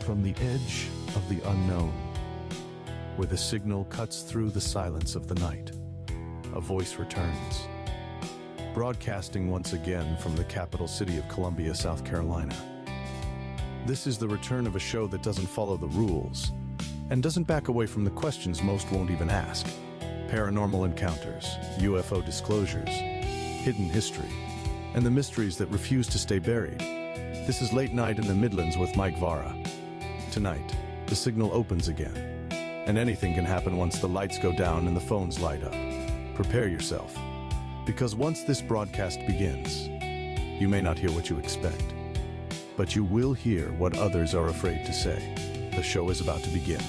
From the edge of the unknown, where the signal cuts through the silence of the night, a voice returns, broadcasting once again from the capital city of Columbia, South Carolina. This is the return of a show that doesn't follow the rules and doesn't back away from the questions most won't even ask. Paranormal encounters, UFO disclosures, hidden history, and the mysteries that refuse to stay buried. This is Late Night in the Midlands with Mike Vara. Tonight, the signal opens again, and anything can happen once the lights go down and the phones light up. Prepare yourself, because once this broadcast begins, you may not hear what you expect, but you will hear what others are afraid to say. The show is about to begin.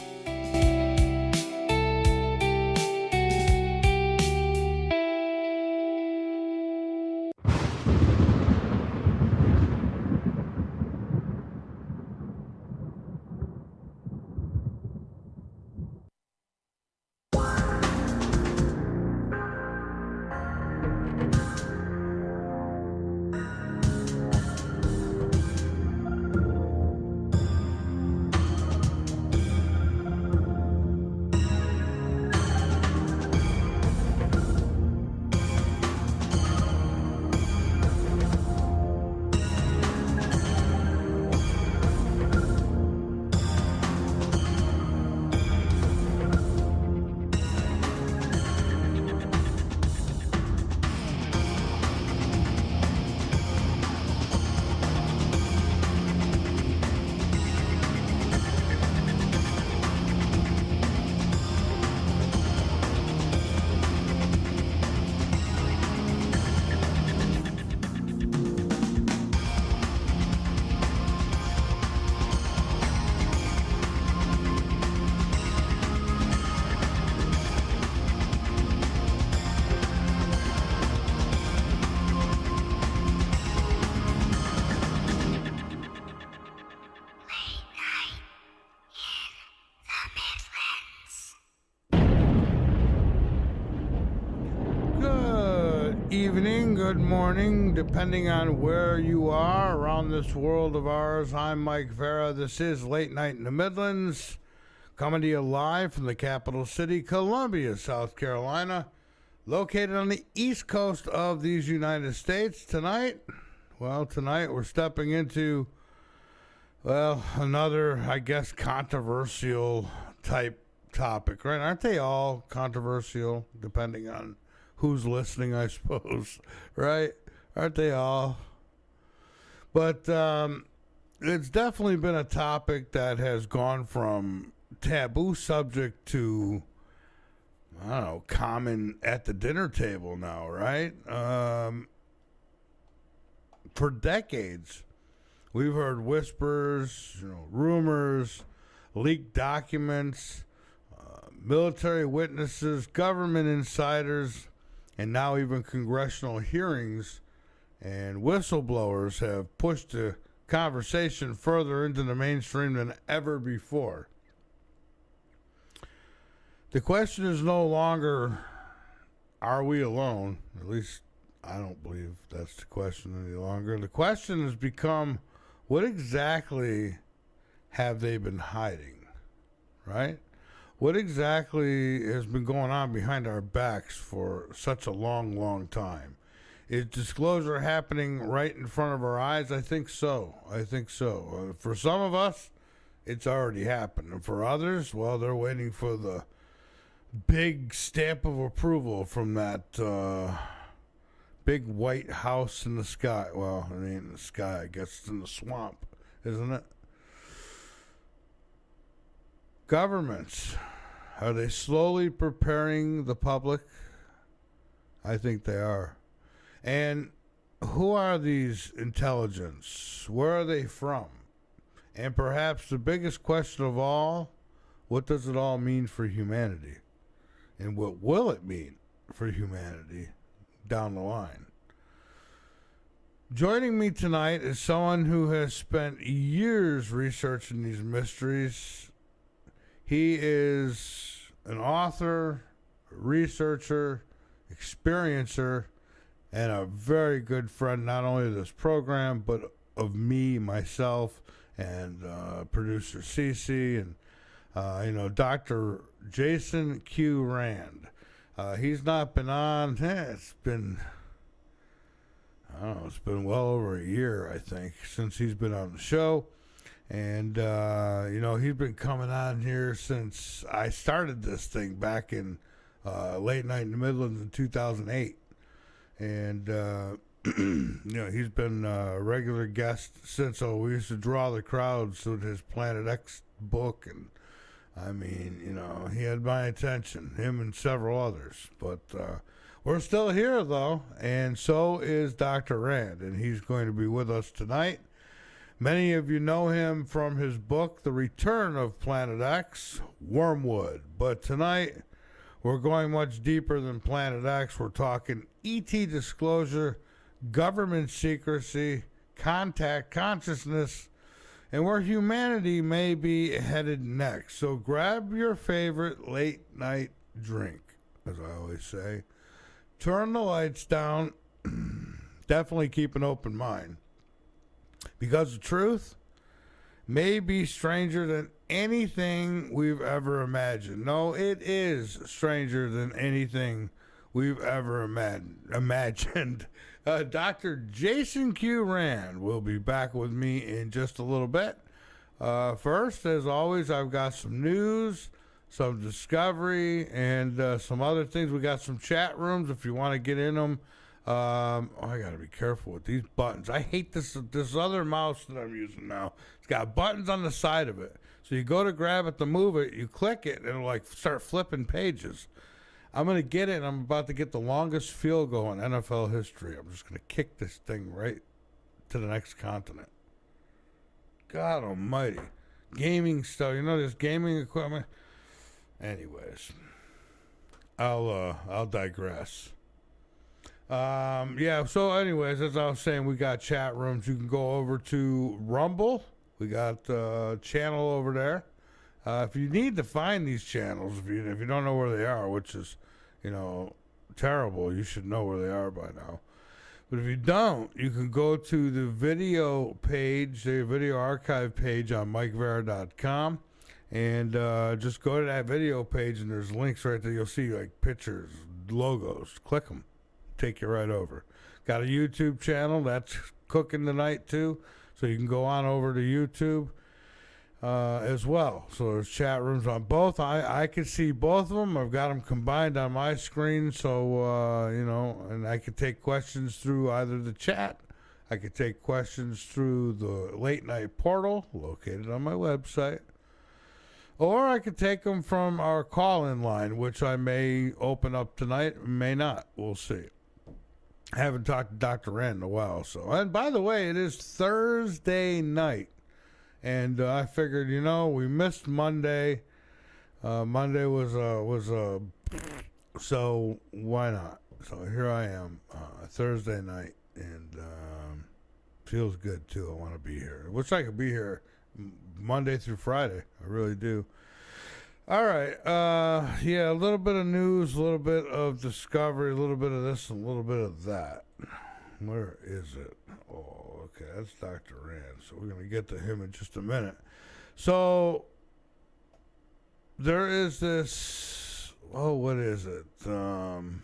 Evening, good morning, depending on where you are around this world of ours. I'm Mike Vara. This is Late Night in the Midlands, coming to you live from the capital city, Columbia, South Carolina, located on the east coast of these United States. Tonight we're stepping into, another, I guess, controversial type topic, right? Aren't they all controversial, depending on who's listening, I suppose, right? Aren't they all? But it's definitely been a topic that has gone from taboo subject to, I don't know, common at the dinner table now, right? For decades, we've heard whispers, rumors, leaked documents, military witnesses, government insiders, and now even congressional hearings and whistleblowers have pushed the conversation further into the mainstream than ever before. The question is no longer, are we alone? At least I don't believe that's the question any longer. The question has become, what exactly have they been hiding, right? What exactly has been going on behind our backs for such a long, long time? Is disclosure happening right in front of our eyes? I think so. For some of us, it's already happened. And for others, well, they're waiting for the big stamp of approval from that big white house in the sky. Well, it ain't in the sky. I guess it's in the swamp, isn't it? Governments, are they slowly preparing the public? I think they are. And who are these intelligence? Where are they from? And perhaps the biggest question of all, what does it all mean for humanity? And what will it mean for humanity down the line? Joining me tonight is someone who has spent years researching these mysteries. He is an author, a researcher, experiencer, and a very good friend, not only of this program, but of me, myself, and producer Cece, and Dr. Jason Q. Rand. He's not been on. It's been, I don't know, it's been well over a year, I think, since he's been on the show. And, he's been coming on here since I started this thing back in late night in the Midlands in 2008. And, he's been a regular guest since. So we used to draw the crowds with his Planet X book. And, I mean, he had my attention, him and several others. But we're still here, though. And so is Dr. Rand. And he's going to be with us tonight. Many of you know him from his book, The Return of Planet X, Wormwood. But tonight, we're going much deeper than Planet X. We're talking ET disclosure, government secrecy, contact consciousness, and where humanity may be headed next. So grab your favorite late night drink, as I always say. Turn the lights down. Definitely keep an open mind. Because the truth may be stranger than anything we've ever imagined. No, it is stranger than anything we've ever imagined. Dr. Jason Q. Rand will be back with me in just a little bit. First, as always, I've got some news, some discovery, and some other things. We got some chat rooms if you want to get in them. I gotta be careful with these buttons. I hate this other mouse that I'm using now. It's got buttons on the side of it. So you go to grab it to move it, you click it, and it'll like start flipping pages. I'm gonna get it, and I'm about to get the longest field goal in NFL history. I'm just gonna kick this thing right to the next continent. God almighty. Gaming stuff, this gaming equipment. Anyways. I'll digress. So anyways, as I was saying, we got chat rooms. You can go over to Rumble. We got a channel over there. If you need to find these channels, if you don't know where they are, which is, terrible, you should know where they are by now. But if you don't, you can go to the video page, the video archive page on MikeVara.com, and just go to that video page, and there's links right there. You'll see like pictures, logos. Click them. Take you right over. Got a YouTube channel that's cooking tonight too, so you can go on over to YouTube as well. So there's chat rooms on both. I can see both of them. I've got them combined on my screen, so and I could take questions through either the chat. I could take questions through the late night portal located on my website, or I could take them from our call-in line, which I may open up tonight, may not. We'll see. I haven't talked to Dr. Rand in a while. And by the way, it is Thursday night. And I figured, we missed Monday. Monday was so why not? So here I am, Thursday night, and feels good too. I want to be here. Wish I could be here Monday through Friday. I really do. All right. A little bit of news, a little bit of discovery, a little bit of this, and a little bit of that. Where is it? Oh, okay. That's Dr. Rand. So we're going to get to him in just a minute. So there is this, what is it? Some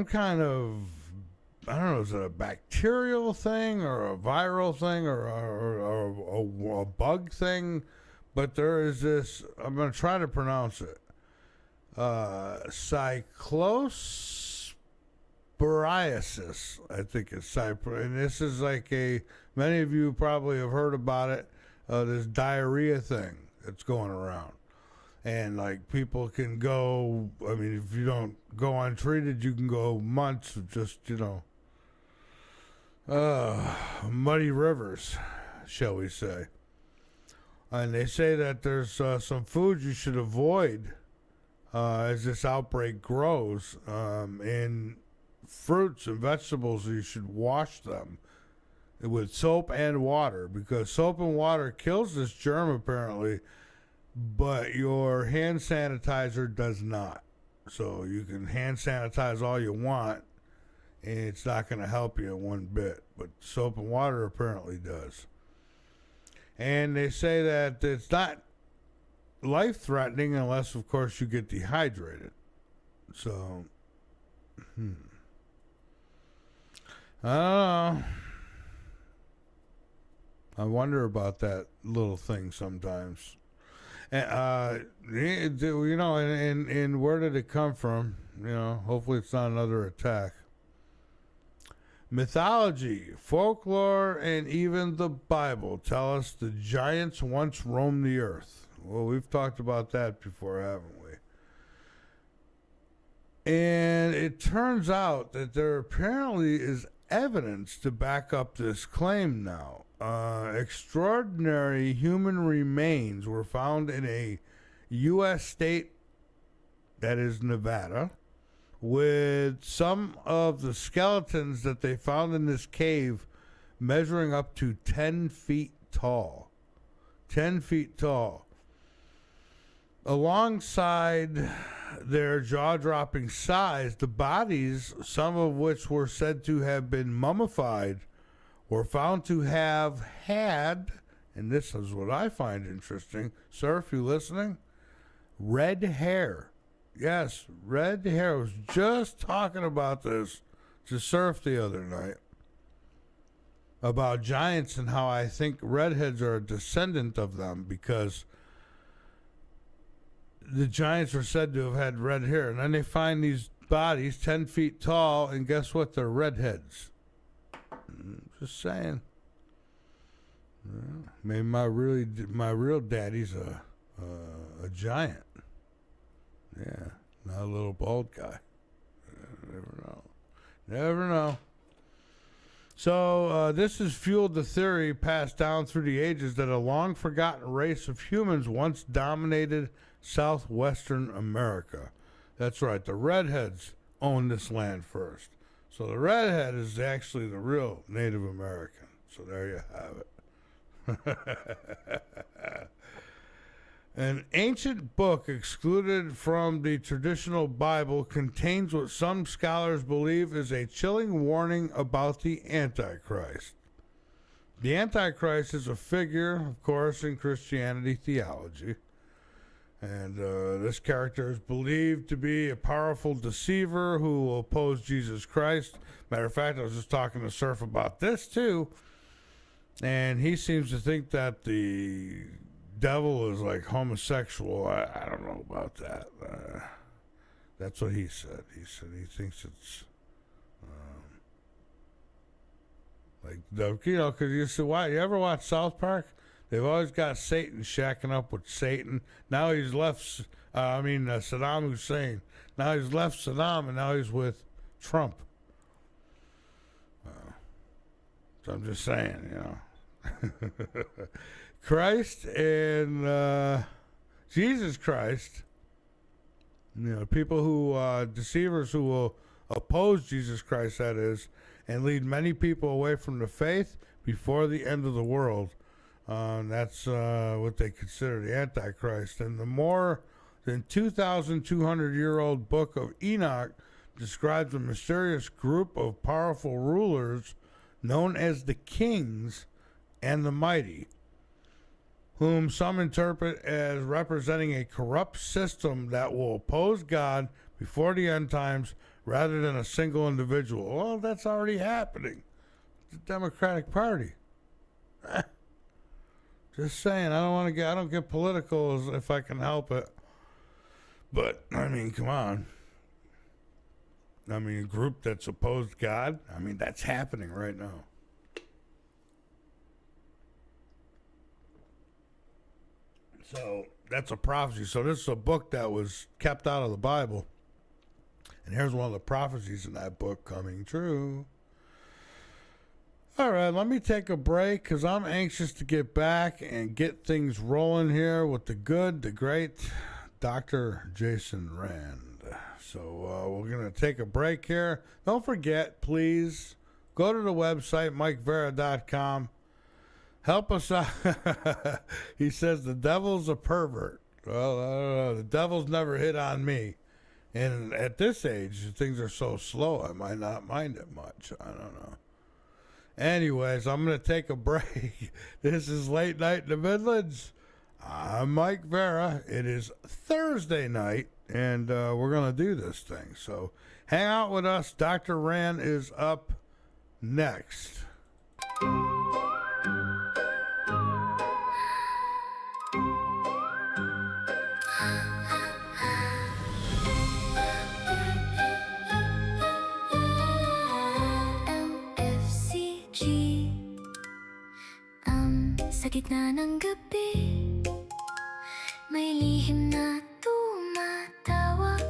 kind of, I don't know, is it a bacterial thing or a viral thing or a bug thing? But there is this, I'm going to try to pronounce it, cyclosporiasis, I think it's and this is like many of you probably have heard about it, this diarrhea thing that's going around. And like people can go, if you don't go untreated, you can go months of just, muddy rivers, shall we say. And they say that there's some foods you should avoid as this outbreak grows. And fruits and vegetables, you should wash them with soap and water, because soap and water kills this germ apparently, but your hand sanitizer does not. So you can hand sanitize all you want, it's not going to help you one bit. But soap and water apparently does. And they say that it's not life-threatening unless, of course, you get dehydrated. So, I don't know. I wonder about that little thing sometimes. And, you know, and where did it come from? You know, hopefully it's not another attack. Mythology, folklore, and even the Bible tell us the giants once roamed the earth. Well, we've talked about that before, haven't we? And it turns out that there apparently is evidence to back up this claim now. Extraordinary human remains were found in a U.S. state, that is Nevada, with some of the skeletons that they found in this cave measuring up to 10 feet tall. 10 feet tall. Alongside their jaw-dropping size, the bodies, some of which were said to have been mummified, were found to have had, and this is what I find interesting, sir, if you're listening, red hair. Yes, red hair. I was just talking about this to Surf the other night, about giants and how I think redheads are a descendant of them, because the giants were said to have had red hair. And then they find these bodies 10 feet tall, and guess what? They're redheads. Just saying. Maybe my real daddy's a giant. Yeah, not a little bald guy. Never know. Never know. So this has fueled the theory passed down through the ages that a long-forgotten race of humans once dominated southwestern America. That's right. The redheads owned this land first. So the redhead is actually the real Native American. So there you have it. An ancient book excluded from the traditional Bible contains what some scholars believe is a chilling warning about the Antichrist. The Antichrist is a figure, of course, in Christianity theology. And this character is believed to be a powerful deceiver who will oppose Jesus Christ. Matter of fact, I was just talking to Surf about this too. And he seems to think that the devil is like homosexual. I don't know about that. That's what he said. He said he thinks it's like, you know, because you said, why? You ever watch South Park? They've always got Satan shacking up with Satan. Now he's left, Saddam Hussein. Now he's left Saddam, and now he's with Trump. So I'm just saying, you know. Christ and Jesus Christ, you know, people who, deceivers who will oppose Jesus Christ, that is, and lead many people away from the faith before the end of the world. That's what they consider the Antichrist. And the more than 2,200-year-old book of Enoch describes a mysterious group of powerful rulers known as the kings and the mighty, whom some interpret as representing a corrupt system that will oppose God before the end times rather than a single individual. Well, that's already happening. The Democratic Party. Just saying, I don't get political if I can help it. But, I mean, come on. I mean, a group that's opposed God, I mean, that's happening right now. So, that's a prophecy. So, this is a book that was kept out of the Bible. And here's one of the prophecies in that book coming true. All right, let me take a break because I'm anxious to get back and get things rolling here with the good, the great Dr. Jason Rand. So we're going to take a break here. Don't forget, please, go to the website, MikeVara.com. Help us out. He says the devil's a pervert. Well, I don't know. The devil's never hit on me. And at this age, things are so slow, I might not mind it much. I don't know. Anyways, I'm going to take a break. This is Late Night in the Midlands. I'm Mike Vara. It is Thursday night, and we're going to do this thing. So hang out with us. Dr. Rand is up next. Sa gitna ng gabi, may lihim na tumatawag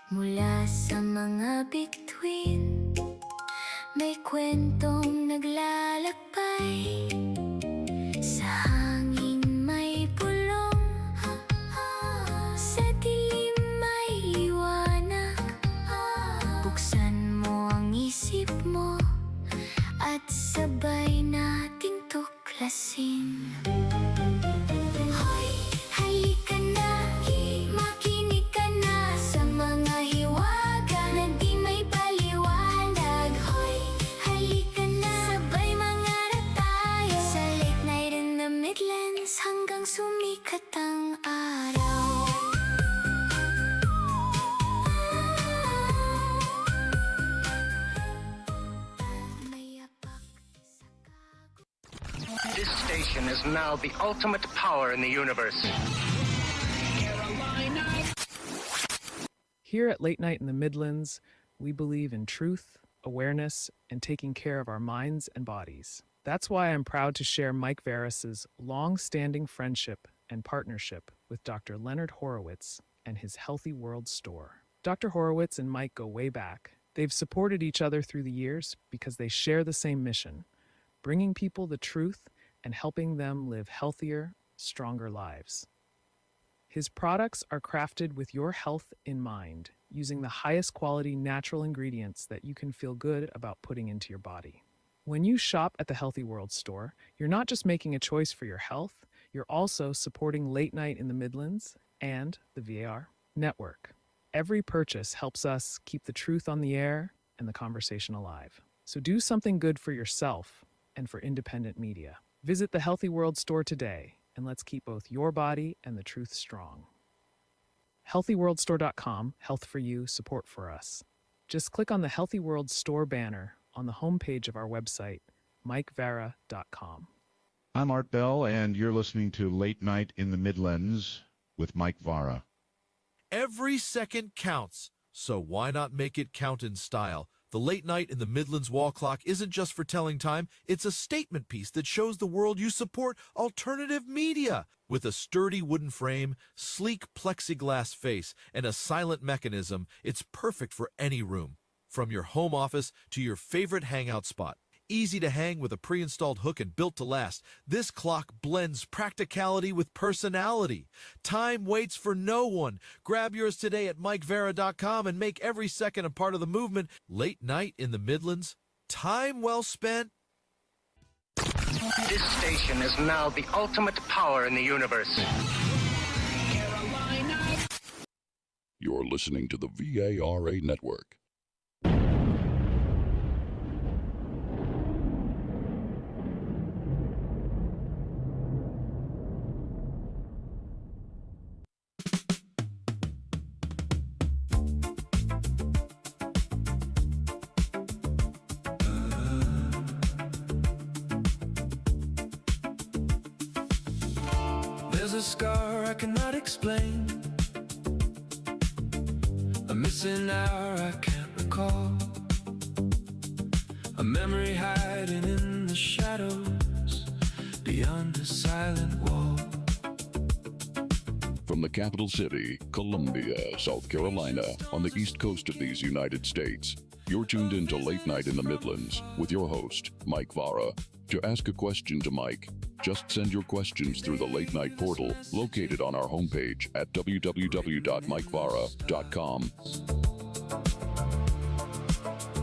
mula sa mga bituin. May kwentong naglalakbay, sa hangin may pulong, sa dilim may liwanag. Buksan mo ang isip mo at sabay nating tuklasin. Hoy, halika na, makinig ka na sa mga hiwaga na di may paliwanag. Hoy, halika na, sabay mangarap tayo sa late night in the Midlands hanggang sumikat ang araw. This station is now the ultimate power in the universe. Here at Late Night in the Midlands, we believe in truth, awareness, and taking care of our minds and bodies. That's why I'm proud to share Mike Varas's long-standing friendship and partnership with Dr. Leonard Horowitz and his Healthy World store. Dr. Horowitz and Mike go way back. They've supported each other through the years because they share the same mission, bringing people the truth and helping them live healthier, stronger lives. His products are crafted with your health in mind, using the highest quality natural ingredients that you can feel good about putting into your body. When you shop at the Healthy World store, you're not just making a choice for your health, you're also supporting Late Night in the Midlands and the VAR network. Every purchase helps us keep the truth on the air and the conversation alive. So do something good for yourself and for independent media. Visit the Healthy World store today, and let's keep both your body and the truth strong. HealthyWorldStore.com, health for you, support for us. Just click on the Healthy World store banner on the homepage of our website, MikeVara.com. I'm Art Bell, and you're listening to Late Night in the Midlands with Mike Vara. Every second counts, so why not make it count in style? The Late Night in the Midlands wall clock isn't just for telling time, it's a statement piece that shows the world you support alternative media. With a sturdy wooden frame, sleek plexiglass face, and a silent mechanism, it's perfect for any room. From your home office to your favorite hangout spot. Easy to hang with a pre-installed hook and built to last, this clock blends practicality with personality. Time waits for no one. Grab yours today at MikeVara.com and make every second a part of the movement. Late Night in the Midlands. Time well spent. This station is now the ultimate power in the universe. You're listening to the VARA network. There's a scar I cannot explain, a missing hour I can't recall, a memory hiding in the shadows beyond a silent wall. From the capital city, Columbia, South Carolina, on the east coast of these United States, you're tuned into Late Night in the Midlands with your host, Mike Vara. To ask a question to Mike, just send your questions through the Late Night portal located on our homepage at www.mikevara.com.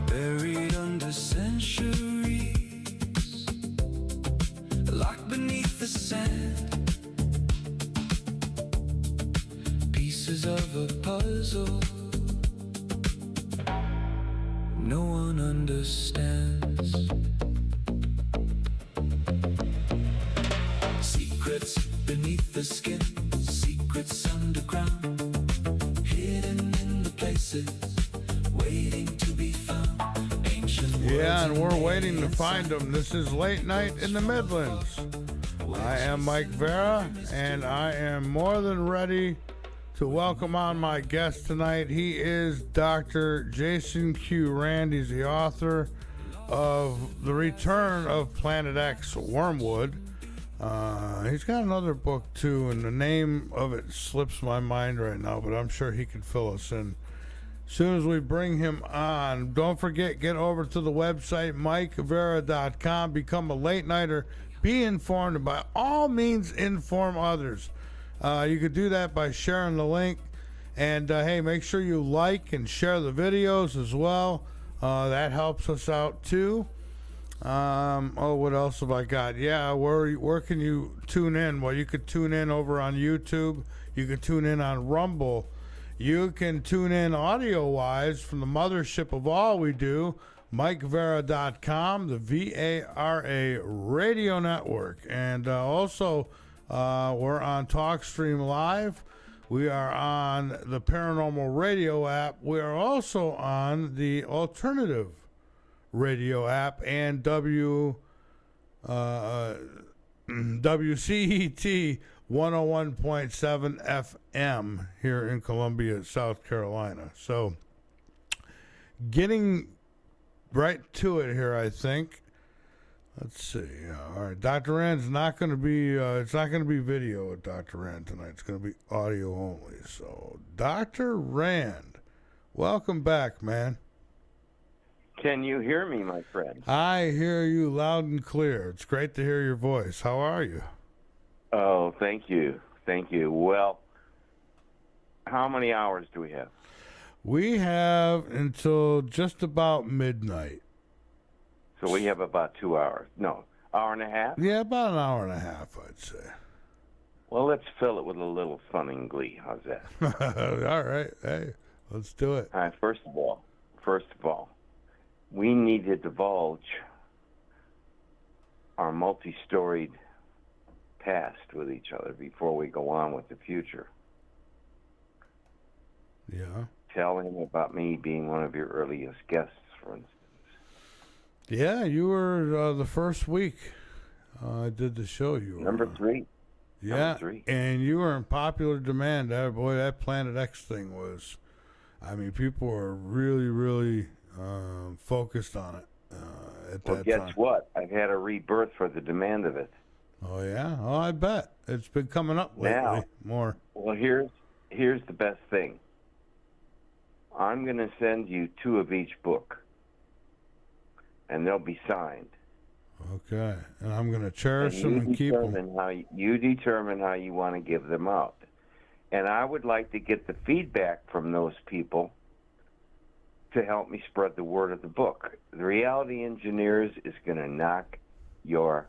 Buried under centuries, locked beneath the sand, pieces of a puzzle no one understands. Secrets beneath the skin, secrets underground, hidden in the places, waiting to be found. Ancient Yeah, and words we're waiting to find them. This is Late Night in the Midlands. I am Mike Vara, and I am more than ready to welcome on my guest tonight. He is Dr. Jason Q. Rand. He's the author of The Return of Planet X Wormwood. He's got another book too, and the name of it slips my mind right now, but I'm sure he could fill us in as soon as we bring him on. Don't forget, get over to the website, MikeVara.com. Become a late nighter. Be informed, and by all means, inform others. You could do that by sharing the link. And, hey, make sure you like and share the videos as well. That helps us out, too. What else have I got? Yeah, where can you tune in? Well, you could tune in over on YouTube. You could tune in on Rumble. You can tune in audio-wise from the mothership of all we do, MikeVara.com, the VARA radio network. And also, we're on TalkStream Live. We are on the Paranormal Radio app. We are also on the Alternative Radio app and WCET 101.7 FM here in Columbia, South Carolina. So, getting right to it here, I think. Let's see. All right, Dr. Rand's not going to be. It's not going to be video with Dr. Rand tonight. It's going to be audio only. So, Dr. Rand, welcome back, man. Can you hear me, my friend? I hear you loud and clear. It's great to hear your voice. How are you? Oh, thank you. Thank you. Well, how many hours do we have? We have until just about midnight. So we have about 2 hours. No, hour and a half? Yeah, about an hour and a half, I'd say. Well, let's fill it with a little fun and glee. How's that? All right. Hey, let's do it. All right, first of all, we need to divulge our multi-storied past with each other before we go on with the future. Yeah. Tell him about me being one of your earliest guests, for instance. Yeah, you were the first week I did the show. You were Number 3. Yeah, Number 3. And you were in popular demand. That Planet X thing was, I mean, people were really, really focused on it at that time. Well, guess what? I've had a rebirth for the demand of it. Oh, yeah? Oh, I bet. It's been coming up lately Now, more. Well, here's the best thing. I'm going to send you 2 of each book, and they'll be signed. Okay. And I'm going to cherish them and keep them. You determine how you want to give them out. And I would like to get the feedback from those people to help me spread the word of the book. The Reality Engineers is going to knock your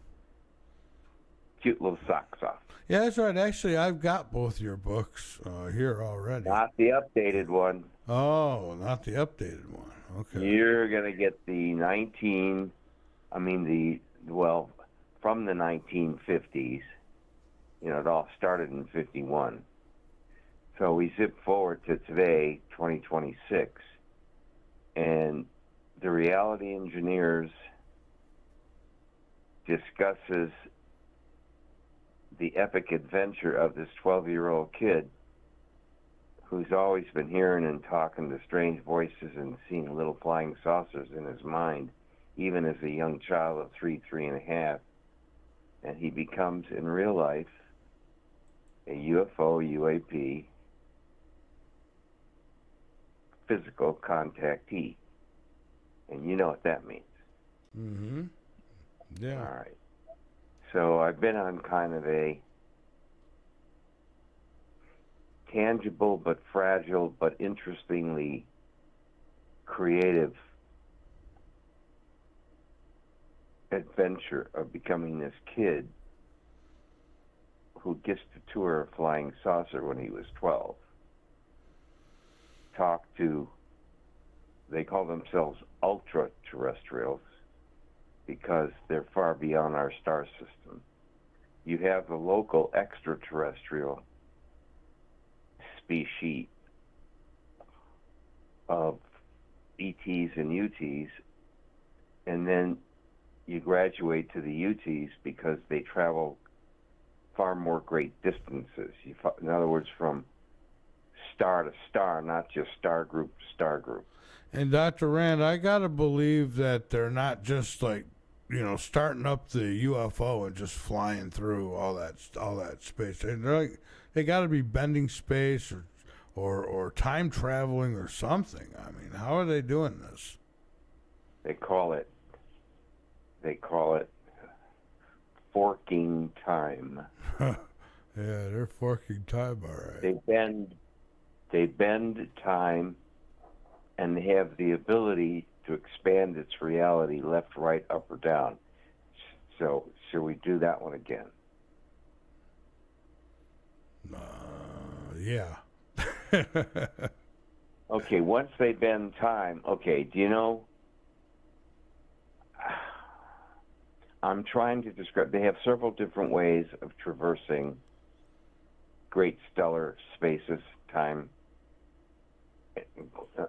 cute little socks off. Yeah, that's right. Actually, I've got both your books here already. Not the updated one. Oh, not the updated one. Okay. You're going to get the from the 1950s. You know, it all started in 51. So we zip forward to today, 2026, and the Reality Engineers discusses the epic adventure of this 12-year-old kid who's always been hearing and talking to strange voices and seeing little flying saucers in his mind, even as a young child of 3 and a half. And he becomes, in real life, a UFO, UAP, physical contactee. And you know what that means. Mm-hmm. Yeah. All right. So I've been on kind of a tangible but fragile but interestingly creative adventure of becoming this kid who gets to tour a flying saucer when he was 12. talk to, they call themselves ultra-terrestrials because they're far beyond our star system. You have the local extraterrestrial species of ETs and UTs, and then you graduate to the UTs because they travel far more great distances. In other words, from star to star, not just star group to star group. And Dr. Rand, I gotta believe that they're not just like, starting up the UFO and just flying through all that space. They gotta be bending space or time traveling or something. I mean, how are they doing this? They call it forking time. Yeah, they're forking time, all right. They bend time, and they have the ability to expand its reality left, right, up, or down. So, should we do that one again? Yeah. Okay, once they bend time, okay, do you know, I'm trying to describe, they have several different ways of traversing great stellar spaces, time,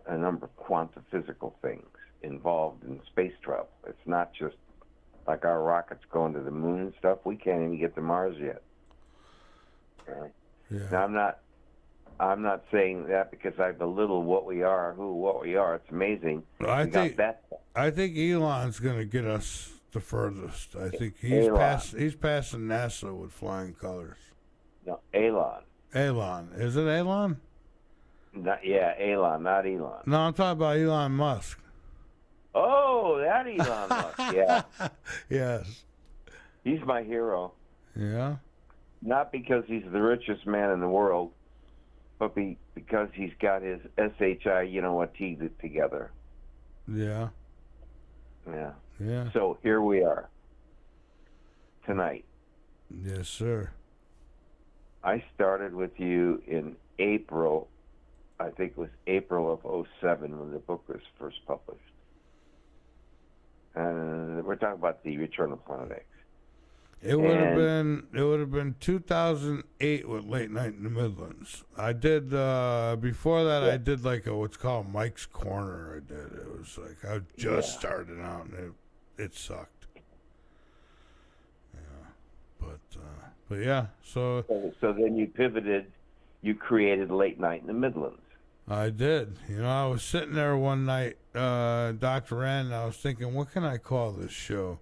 a number of quantum physical things involved in space travel. It's not just like our rockets going to the moon and stuff. We can't even get to Mars yet. Okay? Yeah. Now, I'm not saying that because I belittle what we are. It's amazing. I think Elon's going to get us the furthest. I think he's passing NASA with flying colors. No, Elon. Elon. Is it Elon? Elon, not Elon. No, I'm talking about Elon Musk. Oh, that Elon Musk. Yeah. Yes. He's my hero. Yeah. Not because he's the richest man in the world, but because he's got his SHI, together. Yeah. Yeah. Yeah. So here we are tonight. Yes, sir. I started with you in April. I think it was April of '07 when the book was first published. And we're talking about the Return of Planet X. It would have been 2008 with Late Night in the Midlands. I did before that. Yeah. I did like what's called Mike's Corner. I did. It was like I just started out, and it sucked. Yeah, but yeah. So then you pivoted. You created Late Night in the Midlands. I did. I was sitting there one night, Dr. Rand, and I was thinking, what can I call this show?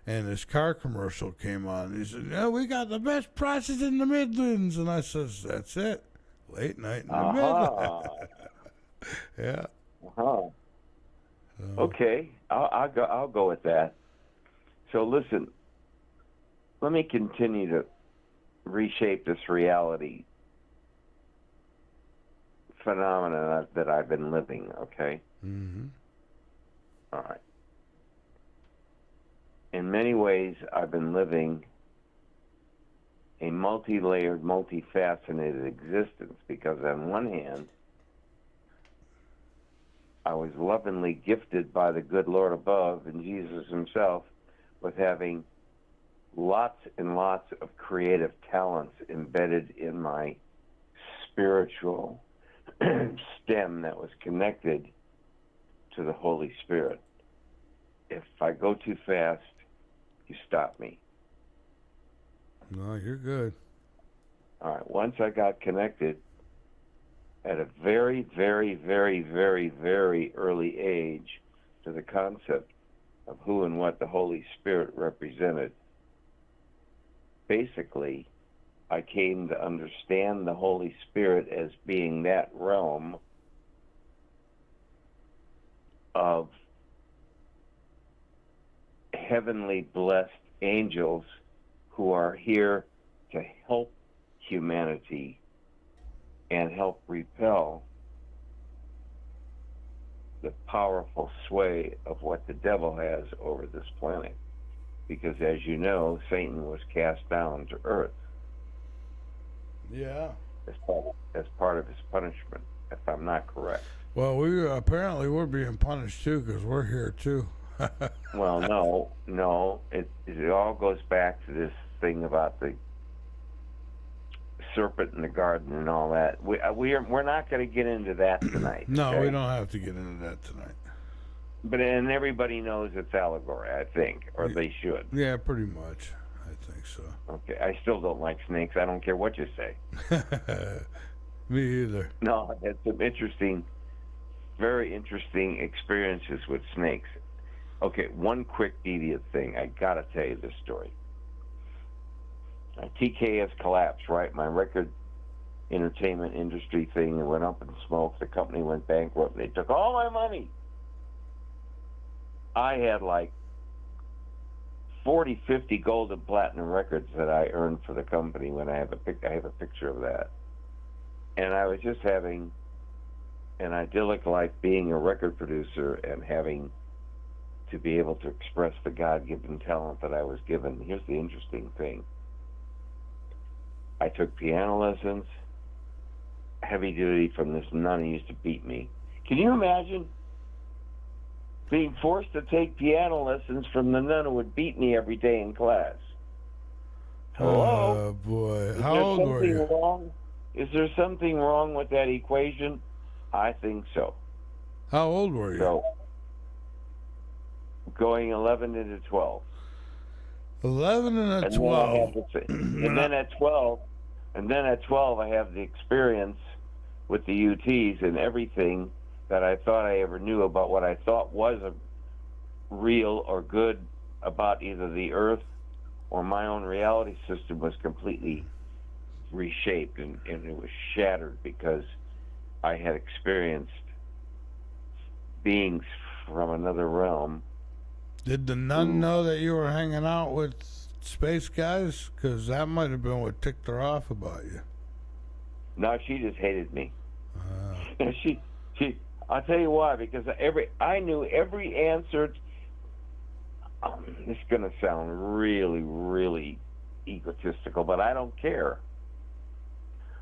And this car commercial came on. He said, "Yeah, we got the best prices in the Midlands." And I says, "That's it, Late Night in the Midlands." Yeah. Okay, I'll go with that. So listen, let me continue to reshape this reality phenomena that I've been living. Okay. Mm-hmm. All right. In many ways, I've been living a multi-layered, multifaceted existence because on one hand, I was lovingly gifted by the good Lord above and Jesus himself with having lots and lots of creative talents embedded in my spiritual stem that was connected to the Holy Spirit. If I go too fast, you stop me. No, you're good. All right. Once I got connected at a very, very, very, very, very early age to the concept of who and what the Holy Spirit represented, basically, I came to understand the Holy Spirit as being that realm of heavenly blessed angels who are here to help humanity and help repel the powerful sway of what the devil has over this planet. Because as you know, Satan was cast down to earth. Yeah. As part of his punishment. if I'm not correct. Well, we're being punished too because we're here too. Well, no. It all goes back to this thing about the serpent in the garden and all that. We're not going to get into that tonight. No, okay? we don't have to get into that tonight. And everybody knows it's allegory, I think, or they should. Yeah, pretty much. I think so. Okay, I still don't like snakes. I don't care what you say. Me either. No, I had some very interesting experiences with snakes. Okay, one quick deviant thing. I gotta tell you this story. TKS collapsed, right? My record entertainment industry thing went up in smoke. The company went bankrupt. They took all my money. I had like 40, 50 gold and platinum records that I earned for the company. When I have a picture of that, and I was just having an idyllic life being a record producer and having to be able to express the God-given talent that I was given. Here's the interesting thing. I took piano lessons, heavy duty, from this nun who used to beat me. Can you imagine being forced to take piano lessons from the nun who would beat me every day in class? Hello? Oh, boy. Is How there old were something you? wrong? Is there something wrong with that equation? I think so. How old were you? So, going 11 into 12. 11 and 12. And then at 12, I have the experience with the UTs and everything that I thought I ever knew about what I thought was a real or good about either the Earth or my own reality system was completely reshaped, and it was shattered because I had experienced beings from another realm. Did the nun know that you were hanging out with space guys? Because that might have been what ticked her off about you. No, she just hated me. I'll tell you why. Because I knew every answer. This is going to sound really, really egotistical, but I don't care.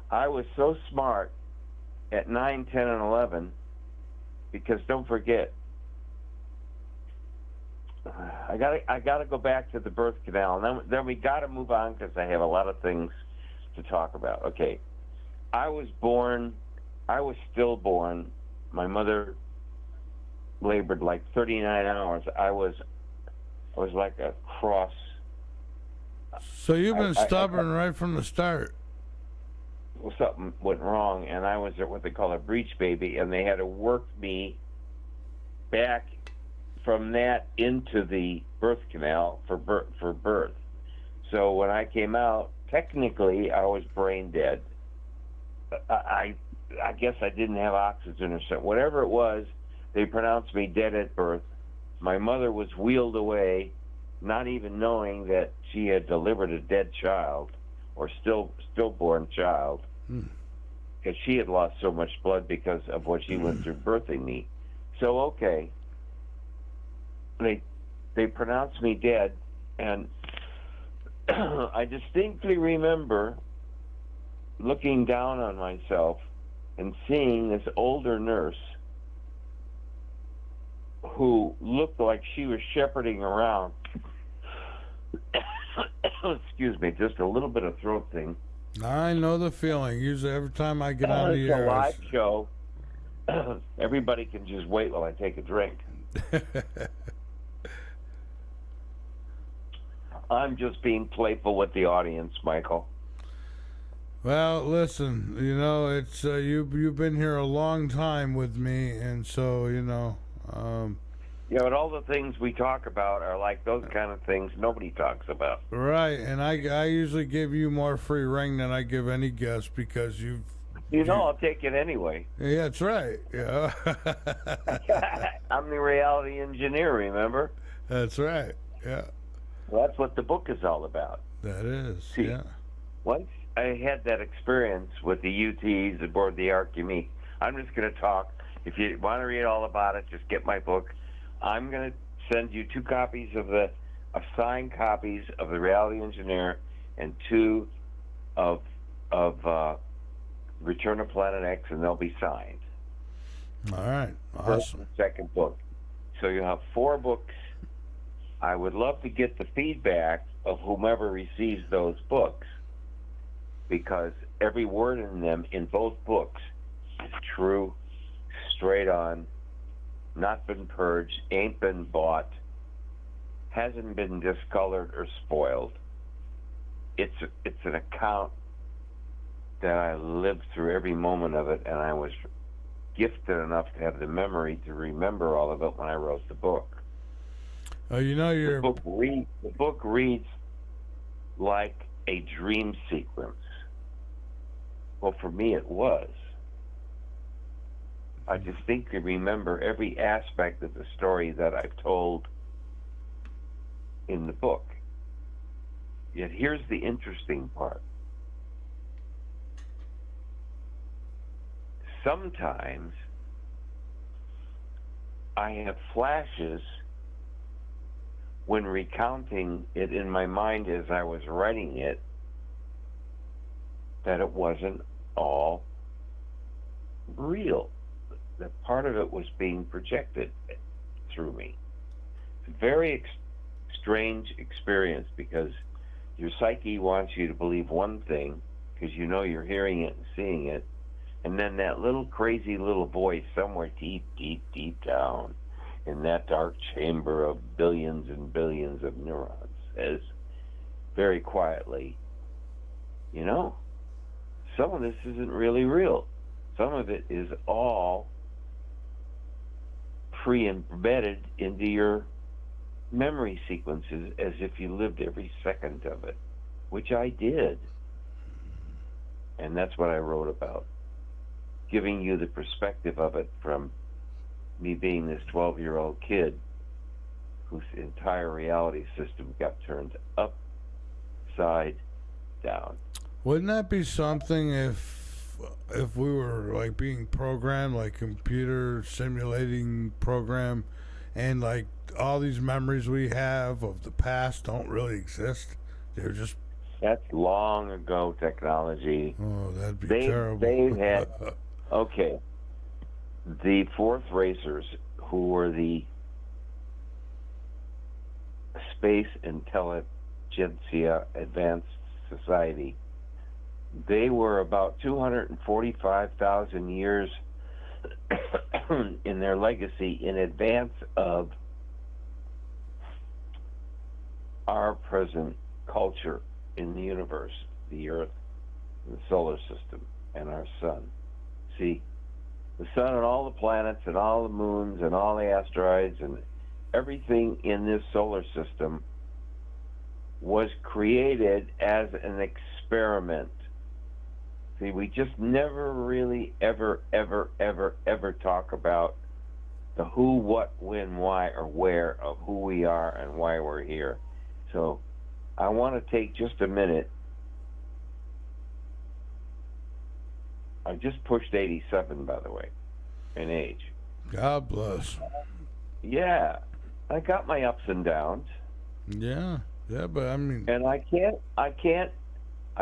I was so smart at 9, 10, and 11 because don't forget, I gotta go back to the birth canal, and then we gotta move on because I have a lot of things to talk about. Okay, I was stillborn. My mother labored like 39 hours. I was like a cross. So you've been stubborn right from the start. Well, something went wrong, and I was what they call a breech baby, and they had to work me back from that into the birth canal for birth. So when I came out, technically I was brain dead. I guess I didn't have oxygen or something. Whatever it was, they pronounced me dead at birth. My mother was wheeled away, not even knowing that she had delivered a dead child or stillborn child, because she had lost so much blood because of what she went through birthing me. So okay, they pronounced me dead, and I distinctly remember looking down on myself and seeing this older nurse who looked like she was shepherding around. Excuse me, just a little bit of throat thing. I know the feeling. Usually every time I get on the It's air. a live show. Everybody can just wait while I take a drink. I'm just being playful with the audience, Michael. Well, listen, it's you've been here a long time with me, and so Yeah, but all the things we talk about are like those kind of things nobody talks about. Right, and I usually give you more free rein than I give any guest because I'll take it anyway. Yeah, that's right. Yeah. I'm the reality engineer, remember? That's right. Yeah. Well, that's what the book is all about. That is. See, yeah. Once I had that experience with the UTs aboard the Archimedes, I'm just going to talk. If you want to read all about it, just get my book. I'm going to send you 2 copies of signed copies of the Reality Engineer and 2 of Return of Planet X, and they'll be signed. All right. First Awesome. and second book. So you have 4 books. I would love to get the feedback of whomever receives those books, because every word in them, in both books, is true, straight on, not been purged, ain't been bought, hasn't been discolored or spoiled. It's an account that I lived through every moment of it, and I was gifted enough to have the memory to remember all of it when I wrote the book. You know, The book reads like a dream sequence. Well, for me, it was. I distinctly remember every aspect of the story that I've told in the book. Yet here's the interesting part. Sometimes I have flashes when recounting it in my mind as I was writing it, that it wasn't all real. That part of it was being projected through me. It's a very strange experience, because your psyche wants you to believe one thing because you know you're hearing it and seeing it, and then that little crazy little voice somewhere deep, deep, deep down in that dark chamber of billions and billions of neurons says very quietly, you know, some of this isn't really real. Some of it is all pre-embedded into your memory sequences as if you lived every second of it, which I did. And that's what I wrote about, giving you the perspective of it from me being this 12-year-old kid whose entire reality system got turned upside down. Wouldn't that be something if we were like being programmed, like computer simulating program, and like all these memories we have of the past don't really exist? They're just... That's long ago technology. Oh, that'd be terrible. They've had... Okay. The fourth racers, who were the Space Intelligentsia Advanced Society, they were about 245,000 years in their legacy in advance of our present culture in the universe, the Earth, the solar system, and our sun. See, the sun and all the planets and all the moons and all the asteroids and everything in this solar system was created as an experiment. See, we just never really ever talk about the who, what, when, why, or where of who we are and why we're here. So I want to take just a minute. I just pushed 87, by the way, in age. God bless. Yeah, I got my ups and downs. Yeah, but I mean... And I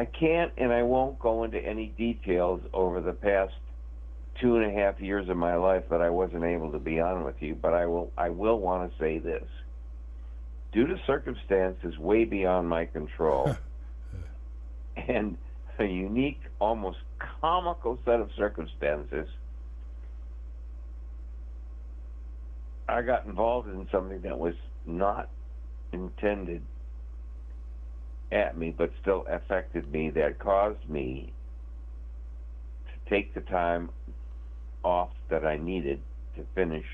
can't, and I won't go into any details over the past 2.5 years of my life that I wasn't able to be on with you, but I will want to say this. Due to circumstances way beyond my control, and a unique, almost comical set of circumstances, I got involved in something that was not intended at me, but still affected me, that caused me to take the time off that I needed to finish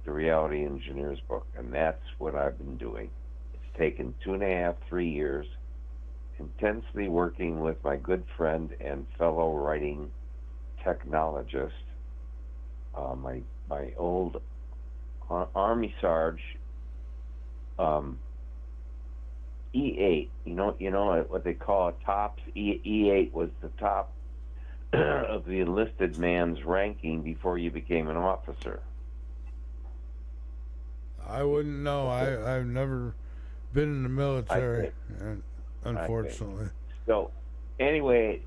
the Reality Engineers book. And that's what I've been doing. It's taken 2.5, 3 years, intensely working with my good friend and fellow writing technologist, my old Army Sarge, E8, you know what they call a tops. E8 was the top of the enlisted man's ranking before you became an officer. I wouldn't know. I've never been in the military, unfortunately. So, anyway,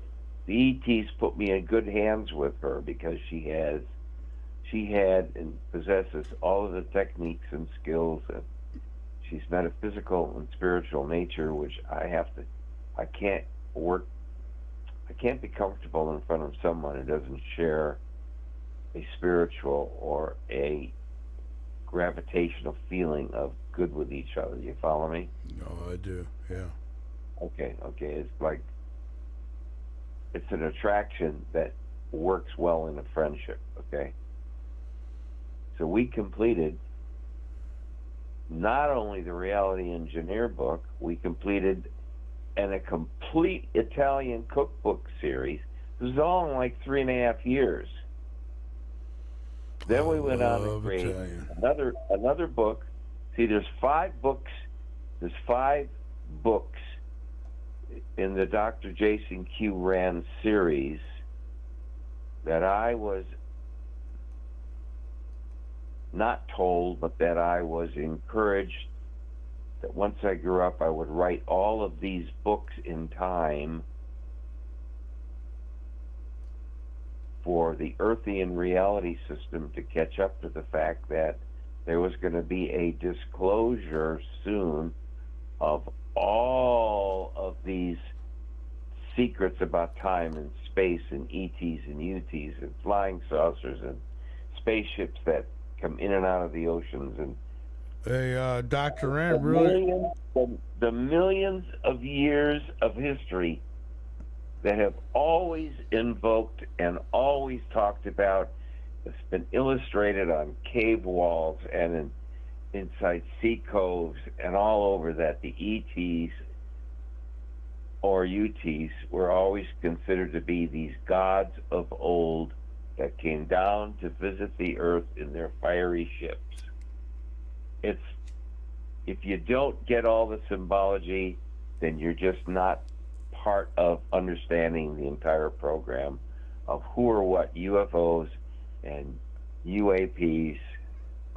the ETs put me in good hands with her because she has she had and possesses all of the techniques and skills, and she's metaphysical and spiritual nature, which I can't be comfortable in front of someone who doesn't share a spiritual or a gravitational feeling of good with each other. You follow me? No, I do. Yeah. Okay. It's like it's an attraction that works well in a friendship. Okay. So we completed not only the Reality Engineer book, we completed a complete Italian cookbook series. It was all in like 3.5 years. Then we went on to create another book. See, there's 5 books. There's 5 books in the Dr. Jason Q. Rand series that I was not told, but that I was encouraged that once I grew up, I would write all of these books in time for the Earthian reality system to catch up to the fact that there was going to be a disclosure soon of all of these secrets about time and space and ETs and UTs and flying saucers and spaceships that come in and out of the oceans and Dr. Rand really... The millions of years of history that have always invoked and always talked about. It's been illustrated on cave walls and inside sea coves and all over, that the ETs or UTs were always considered to be these gods of old that came down to visit the earth in their fiery ships. If you don't get all the symbology, then you're just not part of understanding the entire program of who or what UFOs and UAPs,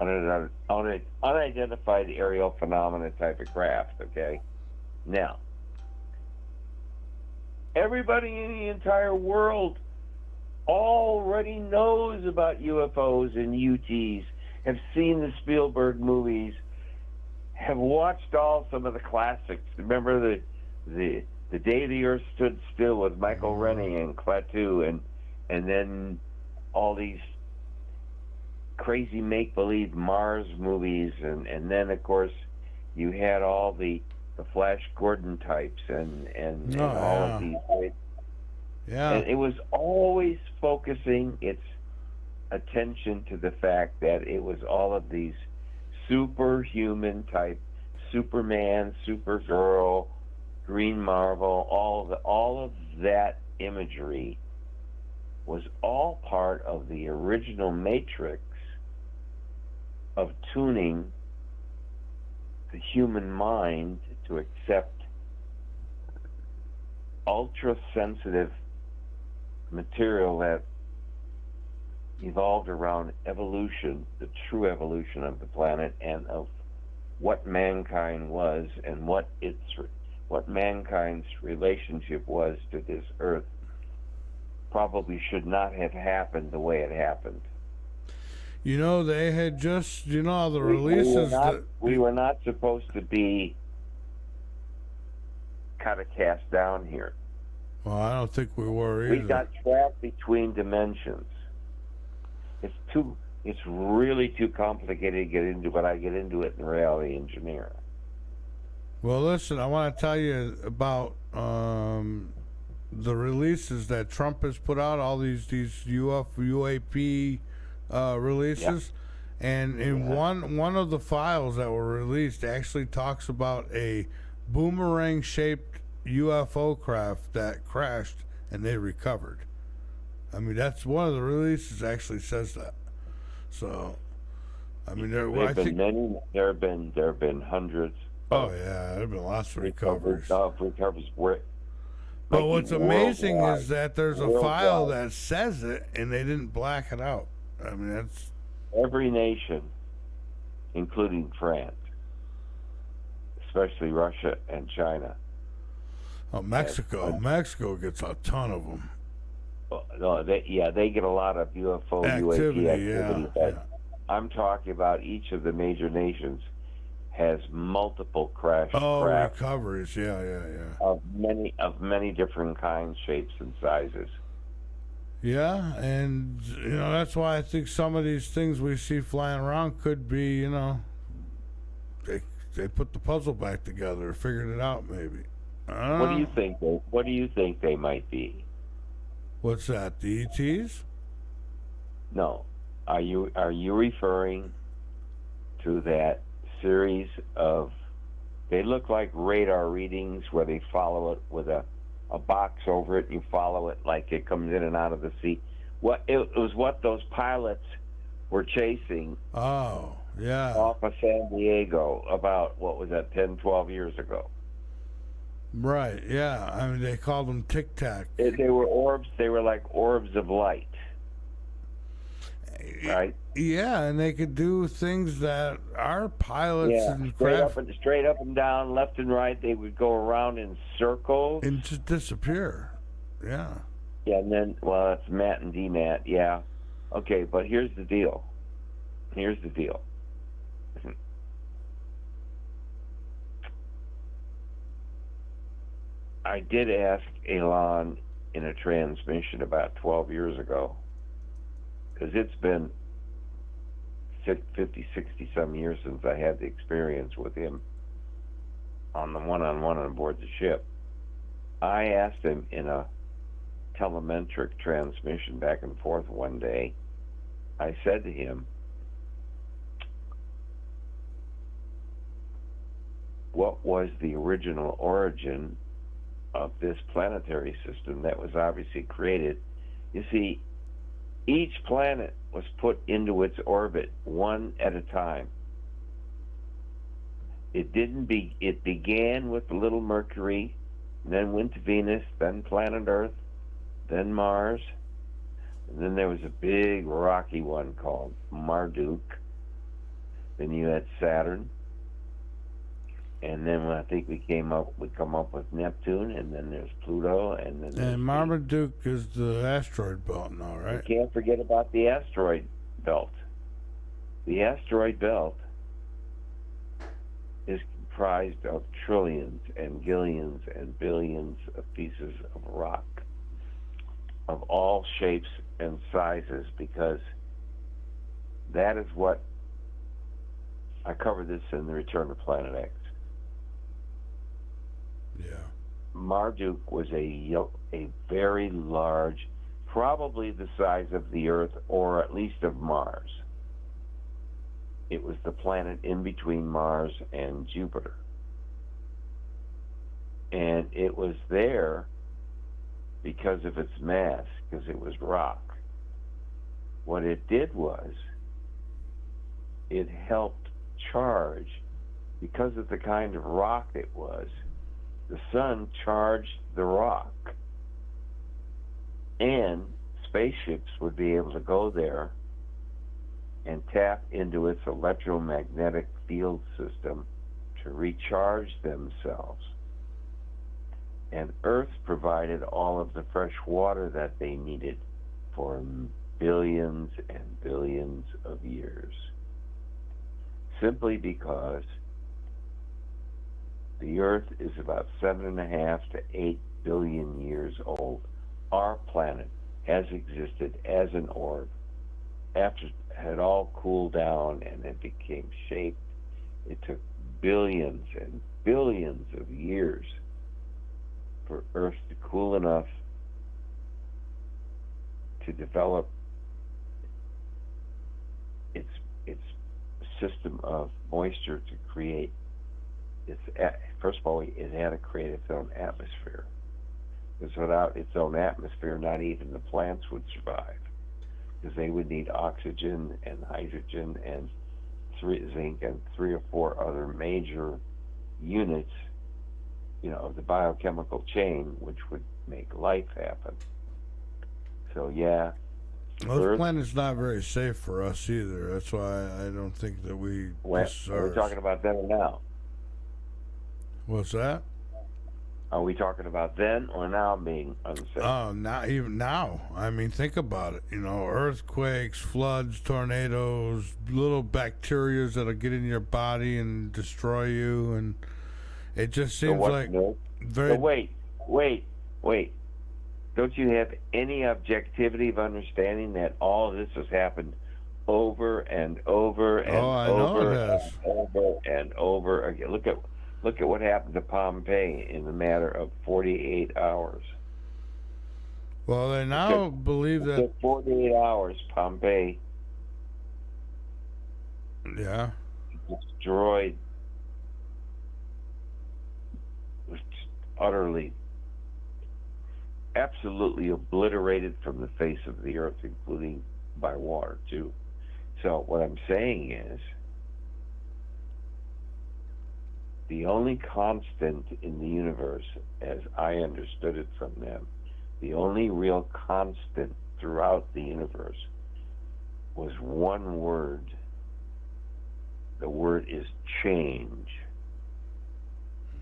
unidentified aerial phenomena type of craft, okay? Now, everybody in the entire world already knows about UFOs and UTs, have seen the Spielberg movies, have watched some of the classics. Remember the Day the Earth Stood Still with Michael Rennie and Klaatu, and then all these crazy make-believe Mars movies, and then of course you had all the Flash Gordon types and all of these. Yeah. And it was always focusing its attention to the fact that it was all of these superhuman type, Superman, Supergirl, Green Marvel, all of that imagery was all part of the original matrix of tuning the human mind to accept ultra-sensitive material that evolved around evolution, the true evolution of the planet, and of what mankind was and what mankind's relationship was to this earth. Probably should not have happened the way it happened. You know, they had just, the releases we were not supposed to be kind of cast down here. Well, I don't think we were either. We got trapped between dimensions. It's really too complicated to get into, but I get into it in Reality Engineer. Well, listen, I want to tell you about the releases that Trump has put out, all these UAP releases. Yeah. And in one of the files that were released actually talks about a boomerang-shaped UFO craft that crashed and they recovered. I mean, that's one of the releases actually says that. So, I mean, there have been hundreds. Oh yeah, there have been lots of recoveries. But what's amazing is that there's a file that says it and they didn't black it out. I mean, that's every nation, including France, especially Russia and China. Oh, Mexico. Mexico gets a ton of them. No, they get a lot of UFO, Activity, UAP activity. yeah, But yeah. I'm talking about each of the major nations has multiple crashed Oh, craft recoveries. Yeah, yeah, yeah. of many different kinds, shapes, and sizes. Yeah, and that's why I think some of these things we see flying around could be, they put the puzzle back together, figured it out maybe. What do you think? What do you think they might be? What's that? The ETs? No, are you referring to that series of? They look like radar readings where they follow it with a box over it, and you follow it like it comes in and out of the sea. It was what those pilots were chasing. Oh, yeah. Off of San Diego about, what was that, 10, 12 years ago. Right, yeah. I mean, they called them Tic Tac. They were orbs. They were like orbs of light. Right? Yeah, and they could do things that our pilots and craft... straight up and down, left and right. They would go around in circles. And just disappear. Yeah. Yeah, and then, well, it's Matt and DMAT, yeah. Okay, but here's the deal. I did ask Elon in a transmission about 12 years ago, because it's been 50, 60 some years since I had the experience with him on the one-on-one on board the ship. I asked him in a telemetric transmission back and forth one day, I said to him, what was the original origin of this planetary system that was obviously created? You see, each planet was put into its orbit one at a time. It began with little Mercury, then went to Venus, then planet Earth, then Mars, and then there was a big rocky one called Marduk. Then you had Saturn, and then I think we come up with Neptune, and then there's Pluto, and then And Marmaduke is the asteroid belt now, right? You can't forget about the asteroid belt. The asteroid belt is comprised of trillions and gillions and billions of pieces of rock of all shapes and sizes, because that is what I covered this in the Return to Planet X. Yeah. Marduk was a very large, probably the size of the Earth, or at least of Mars. It was the planet in between Mars and Jupiter. And it was there because of its mass, because it was rock. What it did was, it helped charge, because of the kind of rock it was, the sun charged the rock, and spaceships would be able to go there and tap into its electromagnetic field system to recharge themselves. And Earth provided all of the fresh water that they needed for billions and billions of years, simply because the Earth is about 7.5 to 8 billion years old. Our planet has existed as an orb. After it had all cooled down and it became shaped, it took billions and billions of years for Earth to cool enough to develop its system of moisture to create first of all, it had to create its own atmosphere. Because without its own atmosphere, not even the plants would survive. Because they would need oxygen and hydrogen and zinc and 3 or 4 other major units, of the biochemical chain, which would make life happen. So yeah. Well, this planet's not very safe for us either. That's why I don't think that we're talking about them now. What's that? Are we talking about then or now being unsafe? Even now. I mean, think about it. You know, earthquakes, floods, tornadoes, little bacteria that'll get in your body and destroy you, and it just seems like very. So wait. Don't you have any objectivity of understanding that all of this has happened over and over and over and over and over again? Look at what happened to Pompeii in the matter of 48 hours. Well, they now believe that. In 48 hours, Pompeii. Yeah. Destroyed. Was utterly, absolutely obliterated from the face of the earth, including by water, too. So what I'm saying is, the only constant in the universe, as I understood it from them, the only real constant throughout the universe was one word. The word is change.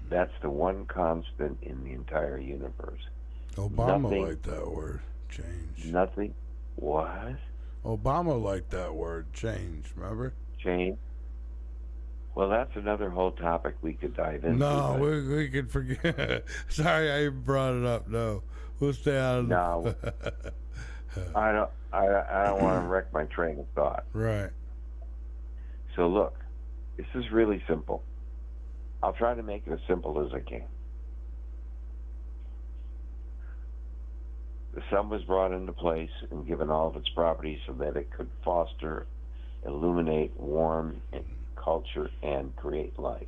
That's the one constant in the entire universe. Obama liked that word, change. Nothing. What? Obama liked that word, change, remember? Change. Well, that's another whole topic we could dive into. No, we could forget. Sorry, I even brought it up. No, we'll stay out of No, I don't want to wreck my train of thought. Right. So look, this is really simple. I'll try to make it as simple as I can. The sun was brought into place and given all of its properties so that it could foster, illuminate, warm, and culture and create life.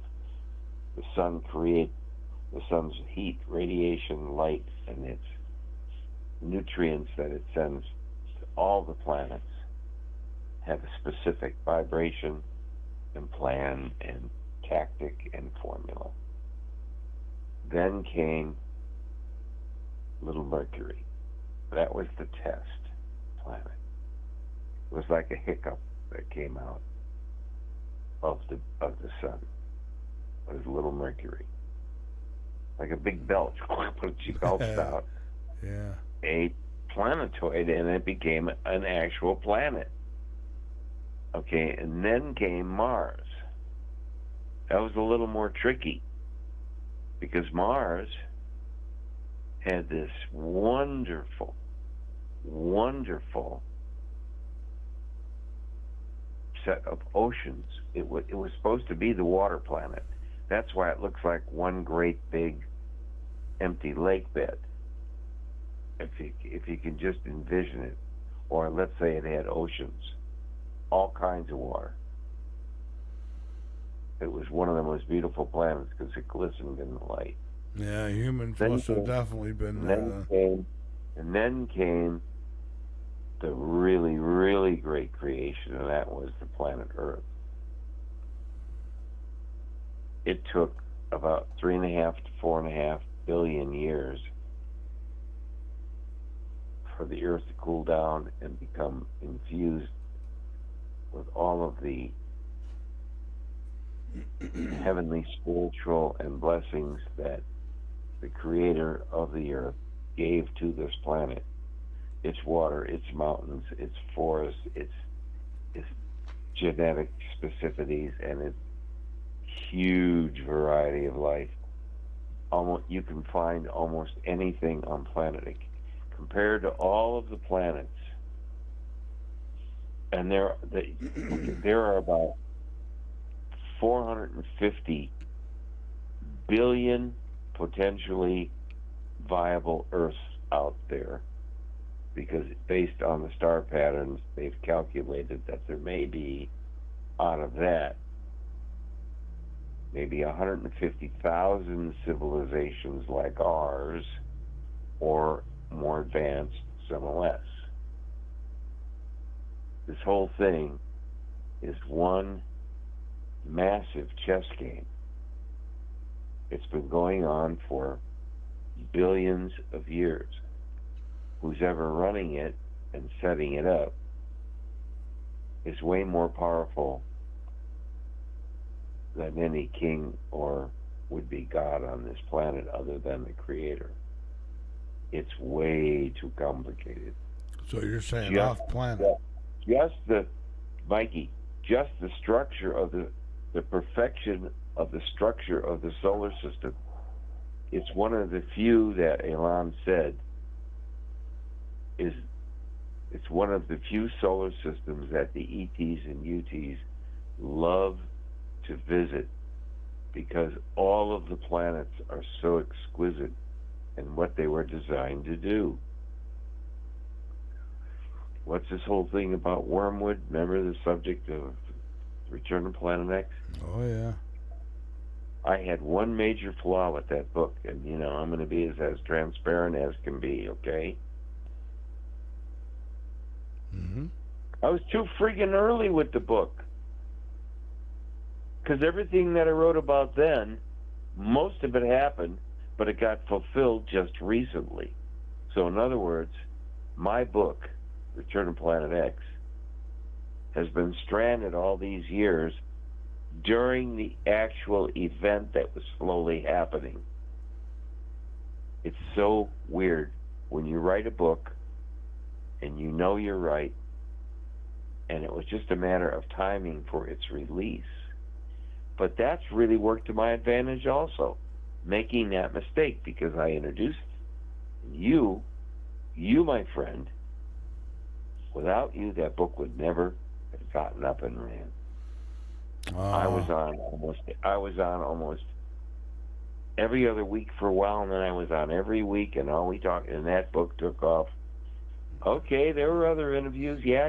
The sun's heat, radiation, light, and its nutrients that it sends to all the planets have a specific vibration and plan and tactic and formula. Then came little Mercury. That was the test planet. It was like a hiccup that came out of the sun. It was little Mercury, like a big belch. She belched out a planetoid, and it became an actual planet. Okay, and then came Mars. That was a little more tricky because Mars had this wonderful set of oceans. It was supposed to be the water planet. That's why it looks like one great big empty lake bed. If you can just envision it, or let's say it had oceans, all kinds of water. It was one of the most beautiful planets because it glistened in the light. Yeah, humans must have definitely been there. And then came the really, really great creation, and that was the planet Earth. It took about 3.5 to 4.5 billion years for the Earth to cool down and become infused with all of the heavenly, spiritual, and blessings that the creator of the Earth gave to this planet. Its water, its mountains, its forests, its genetic specificities, and its huge variety of life. You can find almost anything on planet Earth. Compared to all of the planets, and there are about 450 billion potentially viable Earths out there, because based on the star patterns, they've calculated that there may be, out of that, maybe 150,000 civilizations like ours, or more advanced, some less. This whole thing is one massive chess game. It's been going on for billions of years. Who's ever running it and setting it up is way more powerful than any king or would be God on this planet other than the Creator. It's way too complicated. So you're saying off planet? Just the, Mikey, just the structure of the perfection of the structure of the solar system. It's one of the few that Elam said it's one of the few solar systems that the ETs and UTs love to visit because all of the planets are so exquisite in what they were designed to do. What's this whole thing about wormwood? Remember the subject of Return to Planet X? Oh, yeah. I had one major flaw with that book, and, I'm going to be as transparent as can be, okay? Mm-hmm. I was too friggin' early with the book. Because everything that I wrote about then, most of it happened, but it got fulfilled just recently. So in other words, my book, Return to Planet X, has been stranded all these years during the actual event that was slowly happening. It's so weird when you write a book and you know you're right, and it was just a matter of timing for its release. But that's really worked to my advantage also, making that mistake, because I introduced you, my friend. Without you, that book would never have gotten up and ran. I was on almost every other week for a while, and then I was on every week, and all we talked, and that book took off. Okay, there were other interviews. Yeah.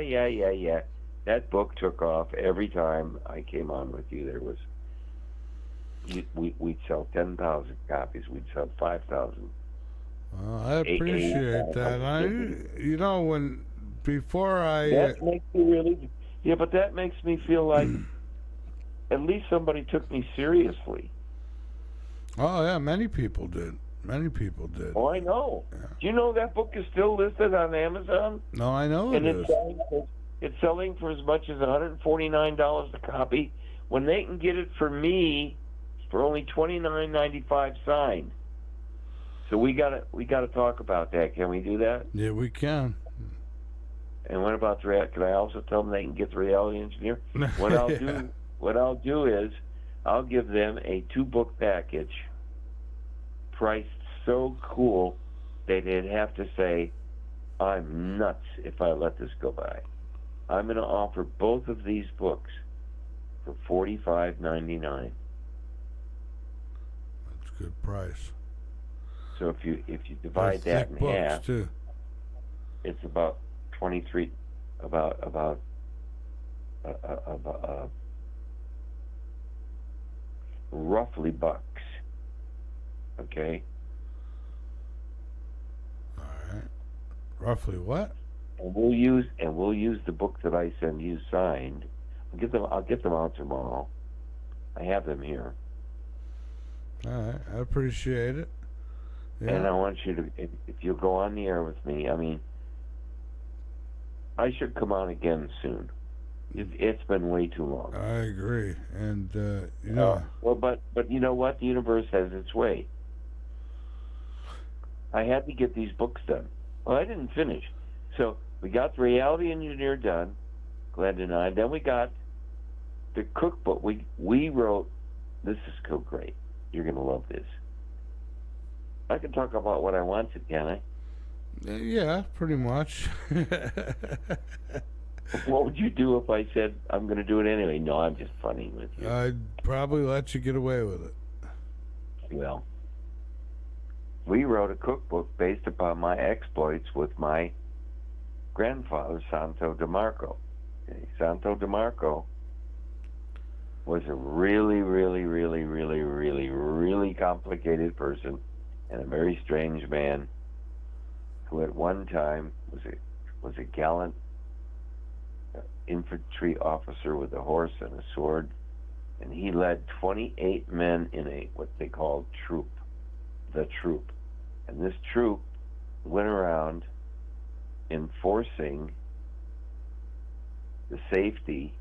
That book took off every time I came on with you. There was, we'd sell 10,000 copies. We'd sell 5,000. I appreciate that. That makes me really, but that makes me feel like at least somebody took me seriously. Oh, yeah, many people did. Oh, I know. Yeah. Do you know that book is still listed on Amazon? No, I know and it is. It's selling for as much as $149 a copy, when they can get it for me for only $29.95 signed. So we gotta talk about that. Can we do that? Yeah, we can. And what about can I also tell them they can get the Reality Engineer? What I'll do is I'll give them a 2-book package priced so cool that they'd have to say, I'm nuts if I let this go by. I'm going to offer both of these books for $45.99. That's a good price. So if you divide that in half, too. It's about 23, about roughly bucks. Okay. All right. Roughly what? And we'll use the book that I send you signed. I'll get them out tomorrow. I have them here. All right. I appreciate it. Yeah. And I want you to, if you'll go on the air with me, I should come on again soon. It's been way too long. I agree. And, but you know what? The universe has its way. I had to get these books done. Well, I didn't finish. So we got the Reality Engineer done, Glenda and I. Then we got the cookbook. We wrote, this is so great. You're going to love this. I can talk about what I wanted, can I? Yeah, pretty much. What would you do if I said I'm going to do it anyway? No, I'm just funning with you. I'd probably let you get away with it. Well, we wrote a cookbook based upon my exploits with my grandfather, Santo DeMarco. Okay. Santo DeMarco was a really, really, really, really, really, really complicated person and a very strange man who at one time was a gallant infantry officer with a horse and a sword, and he led 28 men in what they called the troop. And this troop went around enforcing the safety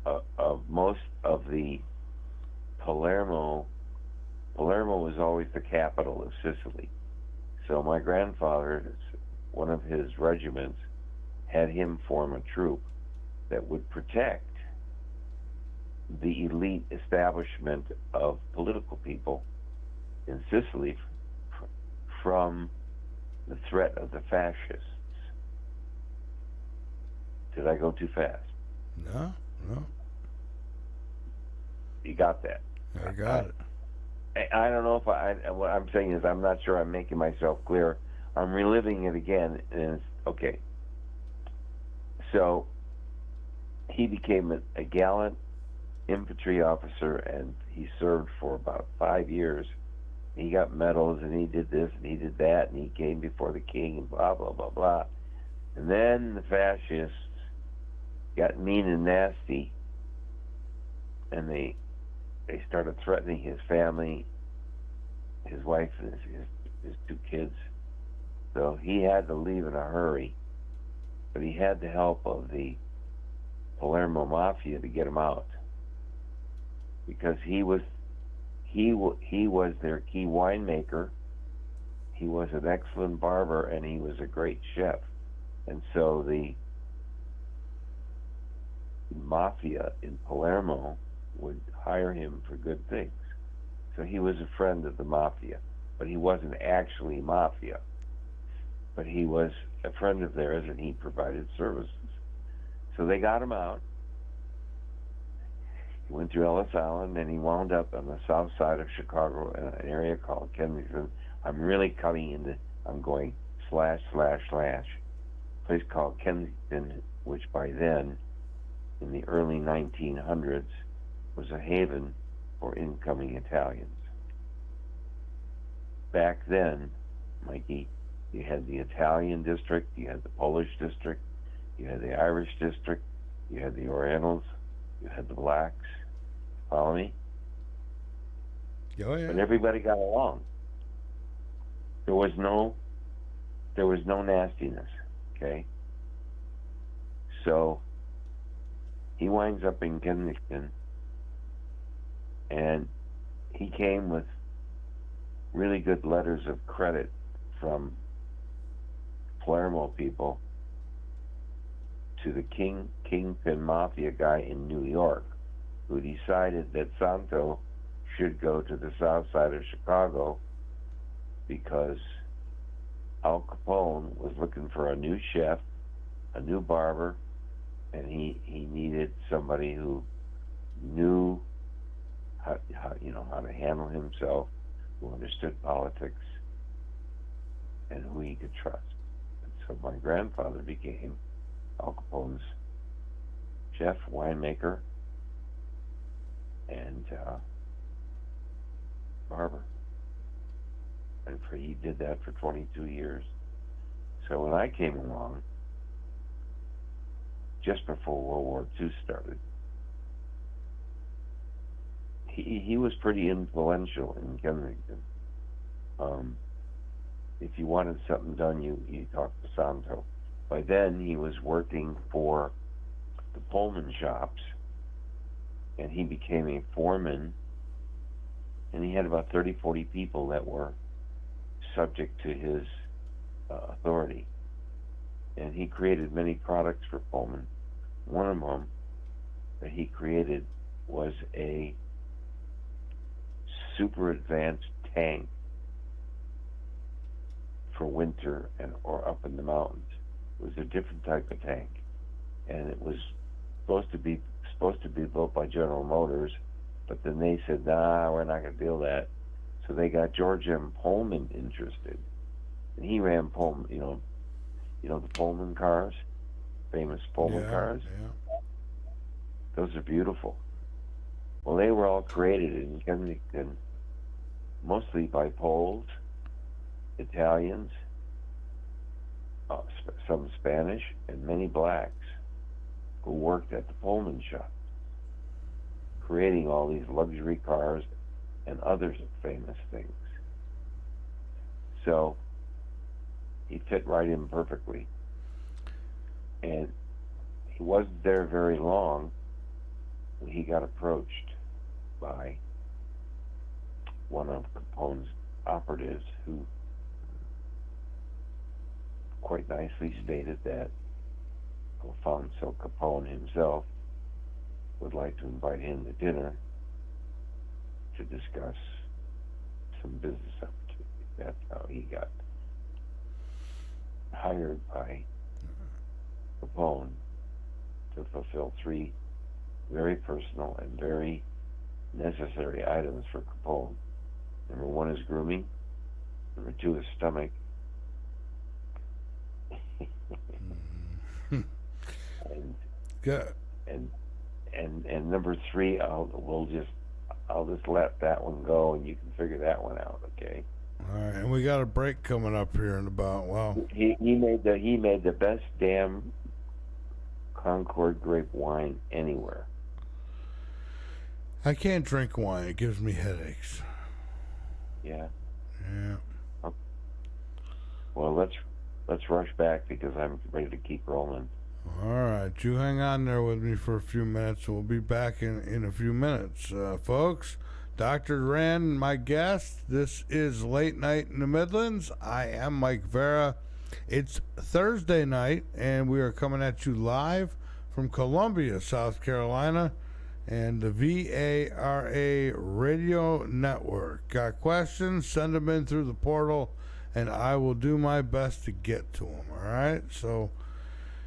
of most of the Palermo was always the capital of Sicily. So my grandfather, one of his regiments, had him form a troop that would protect the elite establishment of political people in Sicily from the threat of the fascists. Did I go too fast? No. You got that? I got it. I don't know if what I'm saying is I'm not sure I'm making myself clear. I'm reliving it again, and it's okay. So he became a gallant infantry officer, and he served for about 5 years. He got medals, and he did this, and he did that, and he came before the king, and blah, blah, blah, blah. And then the fascists got mean and nasty, and they started threatening his family, his wife, and his 2 kids. So he had to leave in a hurry, but he had the help of the Palermo Mafia to get him out, because he was their key winemaker. He was an excellent barber, and he was a great chef. And so the Mafia in Palermo would hire him for good things. So he was a friend of the Mafia, but he wasn't actually Mafia. But he was a friend of theirs, and he provided services. So they got him out. He went through Ellis Island, and he wound up on the south side of Chicago in an area called Kensington. I'm going / place called Kensington, which by then, in the early 1900s, was a haven for incoming Italians. Back then, Mikey, you had the Italian district, you had the Polish district, you had the Irish district, you had the Orientals, you had the blacks. Follow me? Oh, yeah. But everybody got along. There was no nastiness, okay? So he winds up in Kensington, and he came with really good letters of credit from Palermo people to the Kingpin Mafia guy in New York, who decided that Santo should go to the south side of Chicago because Al Capone was looking for a new chef, a new barber, and he needed somebody who knew how to handle himself, who understood politics, and who he could trust. And so my grandfather became Al Capone's chef, winemaker, and barber. And he did that for 22 years. So when I came along, just before World War II started, he was pretty influential in Kensington. If you wanted something done, you talked to Santo. By then, he was working for the Pullman shops, and he became a foreman, and he had about 30, 40 people that were subject to his authority. And he created many products for Pullman. One of them that he created was a super advanced tank for winter or up in the mountains. It was a different type of tank, and it was supposed to be built by General Motors, but then they said, nah, we're not going to build that. So they got George M. Pullman interested, and he ran Pullman. The Pullman cars, famous Pullman cars. Yeah. Those are beautiful. Well, they were all created in Kensington, mostly by Poles, Italians, some Spanish, and many blacks who worked at the Pullman shop, creating all these luxury cars and other famous things. So he fit right in perfectly. And he wasn't there very long when he got approached by one of Capone's operatives who quite nicely stated that Alfonso Capone himself would like to invite him to dinner to discuss some business opportunities. That's how he got hired by Capone to fulfill 3 very personal and very necessary items for Capone. Number 1 is grooming. Number 2 is stomach. and number 3, I'll just let that one go, and you can figure that one out, okay? All right, and we got a break coming up here in about, well, he made the best damn Concord grape wine anywhere. I can't drink wine. It gives me headaches. Yeah. Yeah. Okay. Well, let's rush back because I'm ready to keep rolling. All right, you hang on there with me for a few minutes. We'll be back in a few minutes. Folks, Dr. Rand, my guest. This is Late Night in the Midlands. I am Mike Vara. It's Thursday night, and we are coming at you live from Columbia, South Carolina, and the VARA Radio Network. Got questions? Send them in through the portal, and I will do my best to get to them, all right? So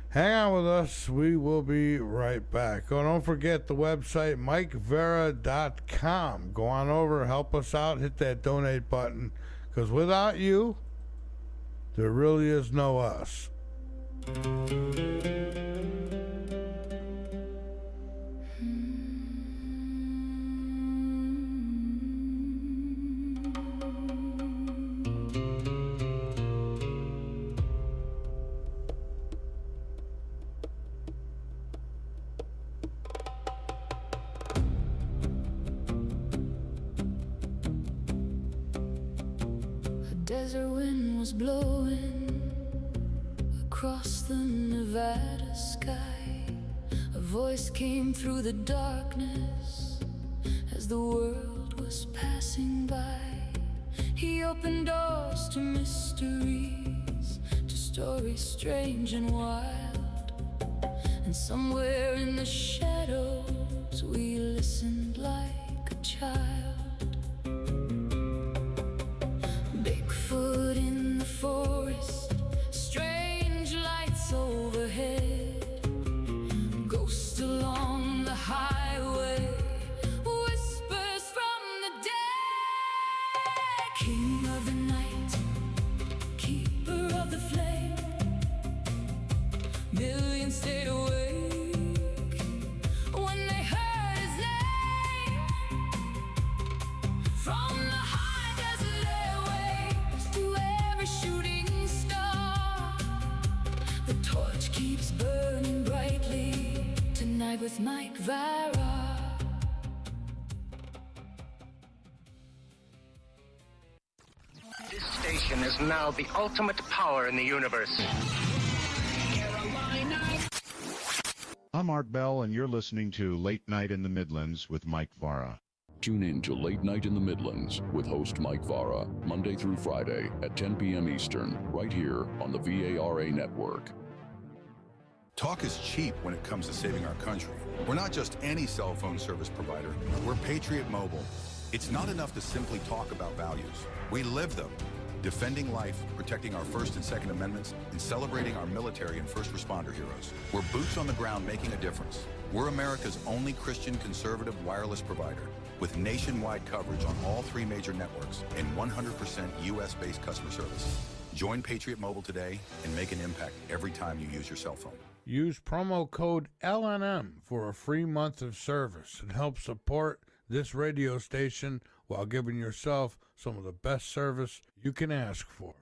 hang on with us. We will be right back. Oh, don't forget the website, MikeVara.com. Go on over, help us out, hit that donate button, because without you, there really is no us. Desert wind was blowing across the Nevada sky. A voice came through the darkness as the world was passing by. He opened doors to mysteries, to stories strange and wild. And somewhere in the shadows we listened like a child. Bigfoot in the forest, strange lights overhead, ghosts along the highway, whispers from the dead. King of the night, keeper of the flame, millions stayed awake when they heard his name. From the high desert airwaves to every shooting star, the torch keeps burning brightly tonight with Mike Vara. This station is now the ultimate power in the universe. I'm Art Bell, and you're listening to Late Night in the Midlands with Mike Vara. Tune in to Late Night in the Midlands with host Mike Vara, Monday through Friday at 10 p.m. Eastern, right here on the VARA network. Talk is cheap when it comes to saving our country. We're not just any cell phone service provider. We're Patriot Mobile. It's not enough to simply talk about values. We live them. Defending life, protecting our First and Second Amendments, and celebrating our military and first responder heroes. We're boots on the ground making a difference. We're America's only Christian conservative wireless provider with nationwide coverage on all 3 major networks and 100% U.S.-based customer service. Join Patriot Mobile today and make an impact every time you use your cell phone. Use promo code LNM for a free month of service and help support this radio station while giving yourself some of the best service you can ask for.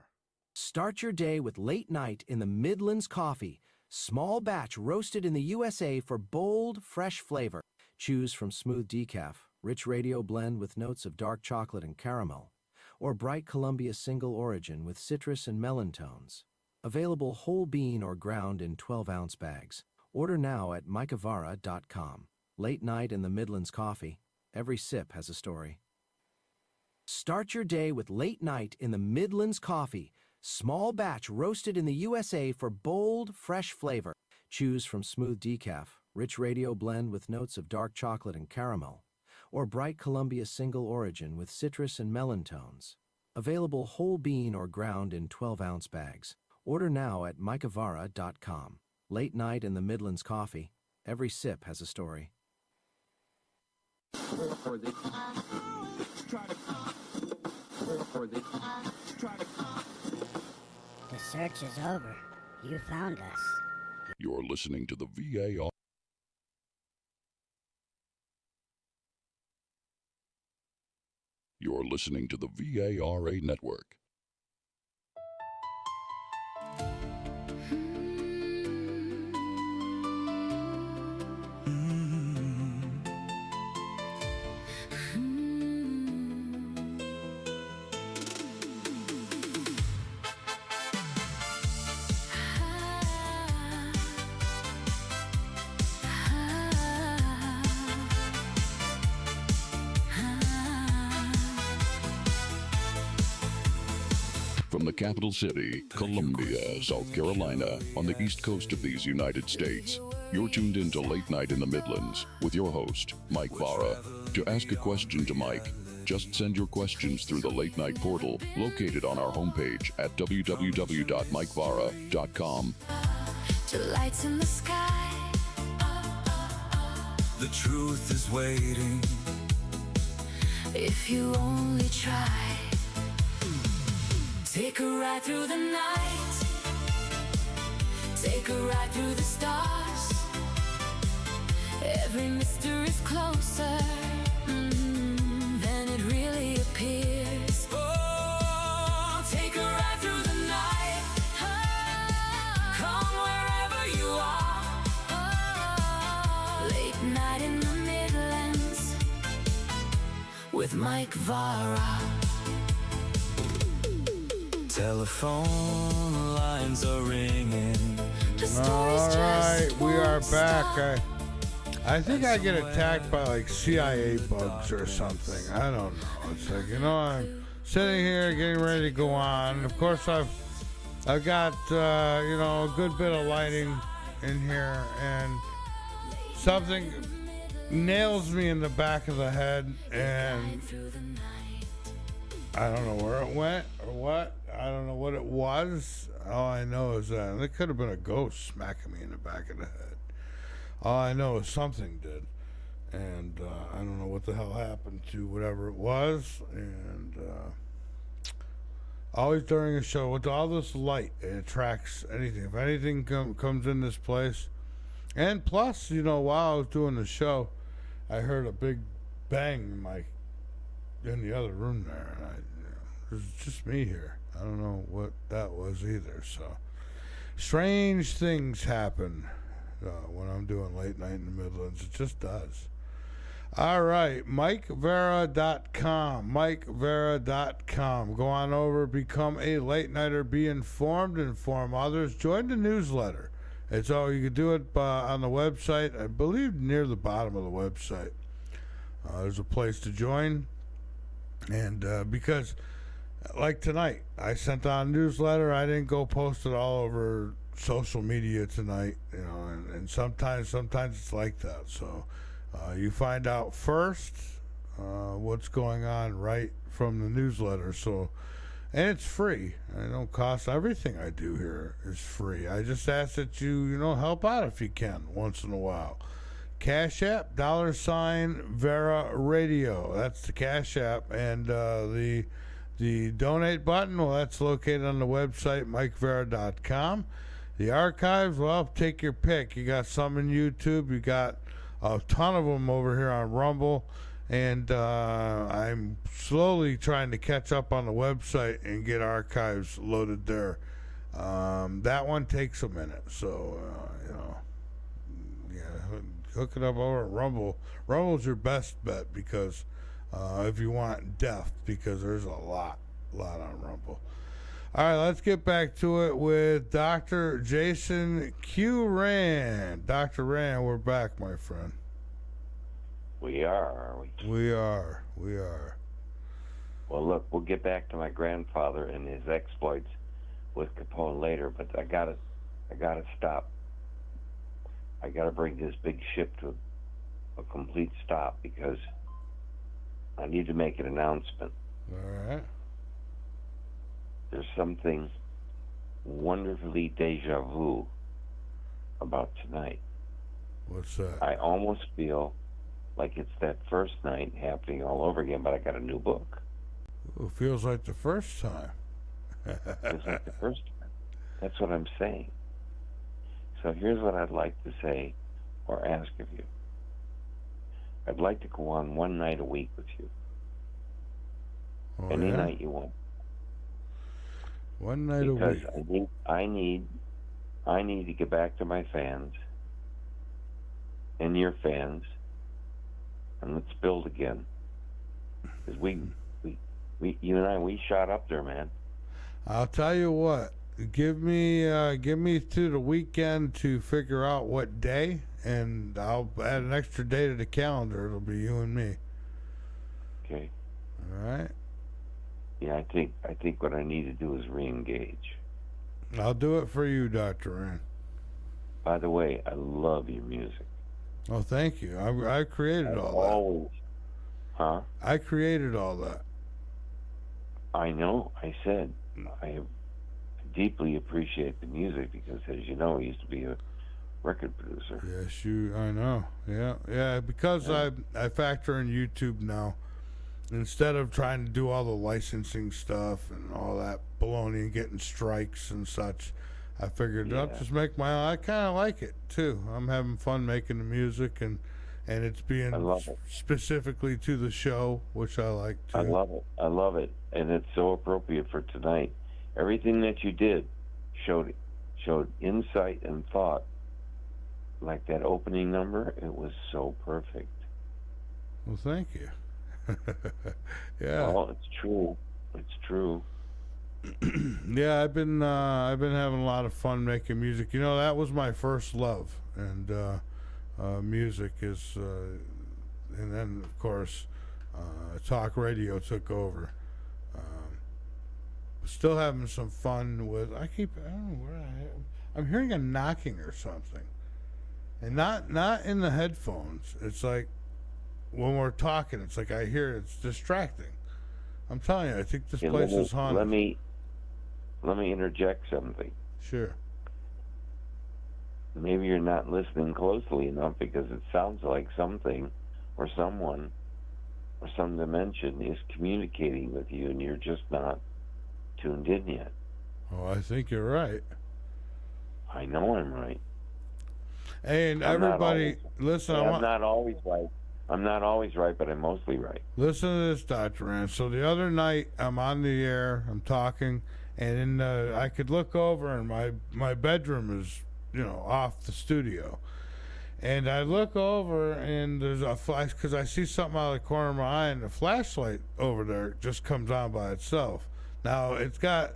Start your day with Late Night in the Midlands coffee. Small batch roasted in the USA for bold, fresh flavor. Choose from smooth decaf, rich radio blend with notes of dark chocolate and caramel, or bright Columbia single origin with citrus and melon tones. Available whole bean or ground in 12-ounce bags. Order now at MikeVara.com. Late Night in the Midlands coffee. Every sip has a story. Start your day with Late Night in the Midlands Coffee. Small batch roasted in the USA for bold, fresh flavor. Choose from smooth decaf, rich radio blend with notes of dark chocolate and caramel, or bright Columbia single origin with citrus and melon tones. Available whole bean or ground in 12-ounce bags. Order now at micavara.com. Late Night in the Midlands Coffee. Every sip has a story. The search is over. You found us. You're listening to the VAR. You're listening to the VARA Network. From the capital city, Columbia, South Carolina, on the east coast of these United States, you're tuned in to Late Night in the Midlands with your host, Mike Vara. To ask a question to Mike, just send your questions through the Late Night portal located on our homepage at www.mikevara.com. To lights in the sky. The truth is waiting. If you only try. Take a ride through the night. Take a ride through the stars. Every mystery's closer than it really appears. Oh, take a ride through the night. Come wherever you are. Late Night in the Midlands with Mike Vara. Telephone lines are ringing. All right, we are back. I think I get attacked by like CIA bugs or something. I don't know. It's like, I'm sitting here getting ready to go on. Of course, I've got a good bit of lighting in here, and something nails me in the back of the head, and I don't know where it went or what. I don't know what it was. All I know is that it could have been a ghost smacking me in the back of the head. All I know is something did. And I don't know what the hell happened to whatever it was. And always during a show, with all this light, it attracts anything. If anything comes in this place. And plus, while I was doing the show, I heard a big bang in the other room there. And it was just me here. I don't know what that was either. So strange things happen when I'm doing Late Night in the Midlands. It just does. All right, MikeVara.com. MikeVara.com. Go on over, become a late nighter, be informed, inform others. Join the newsletter. It's all you can do it on the website. I believe near the bottom of the website. There's a place to join, and because. Like tonight, I sent out a newsletter. I didn't go post it all over social media tonight, and sometimes it's like that. So you find out first what's going on right from the newsletter. So, and it's free. It don't cost. Everything I do here is free. I just ask that you help out if you can once in a while. Cash App, $Vara Radio. That's the Cash App, and the donate button, well, that's located on the website, MikeVara.com. The archives, well, take your pick. You got some in YouTube. You got a ton of them over here on Rumble. And I'm slowly trying to catch up on the website and get archives loaded there. That one takes a minute. So, hook it up over at Rumble. Rumble's your best bet because... if you want depth, because there's a lot on Rumble. All right, let's get back to it with Dr. Jason Q. Rand. Dr. Rand, we're back, my friend. We are, aren't we? We are. Well, look, we'll get back to my grandfather and his exploits with Capone later, but I gotta stop. I gotta bring this big ship to a complete stop because I need to make an announcement. All right. There's something wonderfully deja vu about tonight. What's that? I almost feel like it's that first night happening all over again, but I got a new book. It feels like the first time. Feels like the first time. That's what I'm saying. So here's what I'd like to say or ask of you. I'd like to go on one night a week with you. Oh, Any yeah? night you want. One night a week. Because I need to get back to my fans and your fans, and let's build again. Because you and I, we shot up there, man. I'll tell you what. Give me through the weekend to figure out what day, and I'll add an extra day to the calendar. It'll be you and me. Okay. All right. Yeah, I think what I need to do is re-engage. I'll do it for you, Dr. Rand. By the way, I love your music. Oh, thank you. I created all always, that. Huh? I created all that. I know. I said I deeply appreciate the music because, as you know, I used to be a record producer. Yes, I know. Yeah. Because I factor in YouTube now. Instead of trying to do all the licensing stuff and all that baloney and getting strikes and such, I figured I'll just make my own. I kind of like it, too. I'm having fun making the music, and it's being specifically to the show, which I like, too. I love it. And it's so appropriate for tonight. Everything that you did showed insight and thought. Like that opening number, it was so perfect. Well, thank you. Yeah. Well, it's true. It's true. Yeah, I've been having a lot of fun making music. You know, that was my first love, and music is, and then of course, talk radio took over. Still having some fun with. I don't know where I'm hearing a knocking or something, and not in the headphones. It's like when we're talking, it's like I hear it's distracting. I'm telling you, I think this place is haunted. Let me interject something. Sure. Maybe you're not listening closely enough because it sounds like something or someone or some dimension is communicating with you and you're just not tuned in yet. Oh, I think you're right. I know I'm right. And everybody, listen. I'm not always right. I'm not always right, but I'm mostly right. Listen to this, Dr. Rand. So the other night, I'm on the air, I'm talking, and I could look over, and my bedroom is, off the studio. And I look over, and there's a flash, because I see something out of the corner of my eye, and the flashlight over there just comes on by itself. Now, it's kind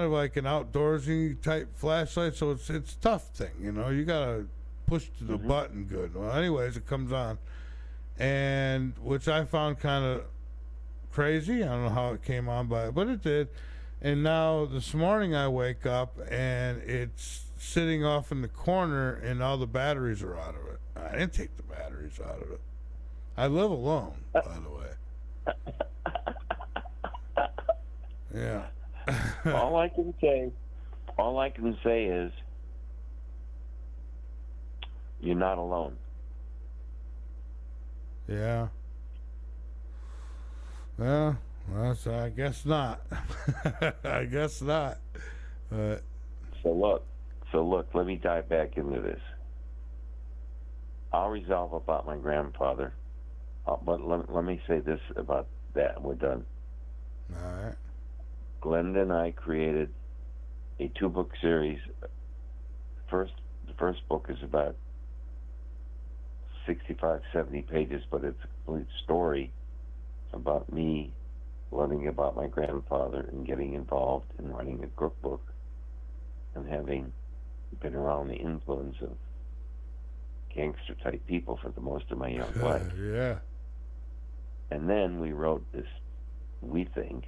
of like an outdoorsy type flashlight, so it's a tough thing, You got to push to the button good. Well, anyways, it comes on. And which I found kind of crazy. I don't know how it came on by, but it did. And now this morning I wake up and it's sitting off in the corner and all the batteries are out of it. I didn't take the batteries out of it. I live alone, by the way. Yeah. All I can say is you're not alone. Yeah. Well, I guess not. I guess not. So look, let me dive back into this. I'll resolve about my grandfather, but let me say this about that, and we're done. All right. Glenda and I created a 2-book series. The first book is about 65, 70 pages, but it's a complete story about me learning about my grandfather and getting involved in writing a cookbook and having been around the influence of gangster-type people for the most of my young life. Yeah. And then we wrote this we think,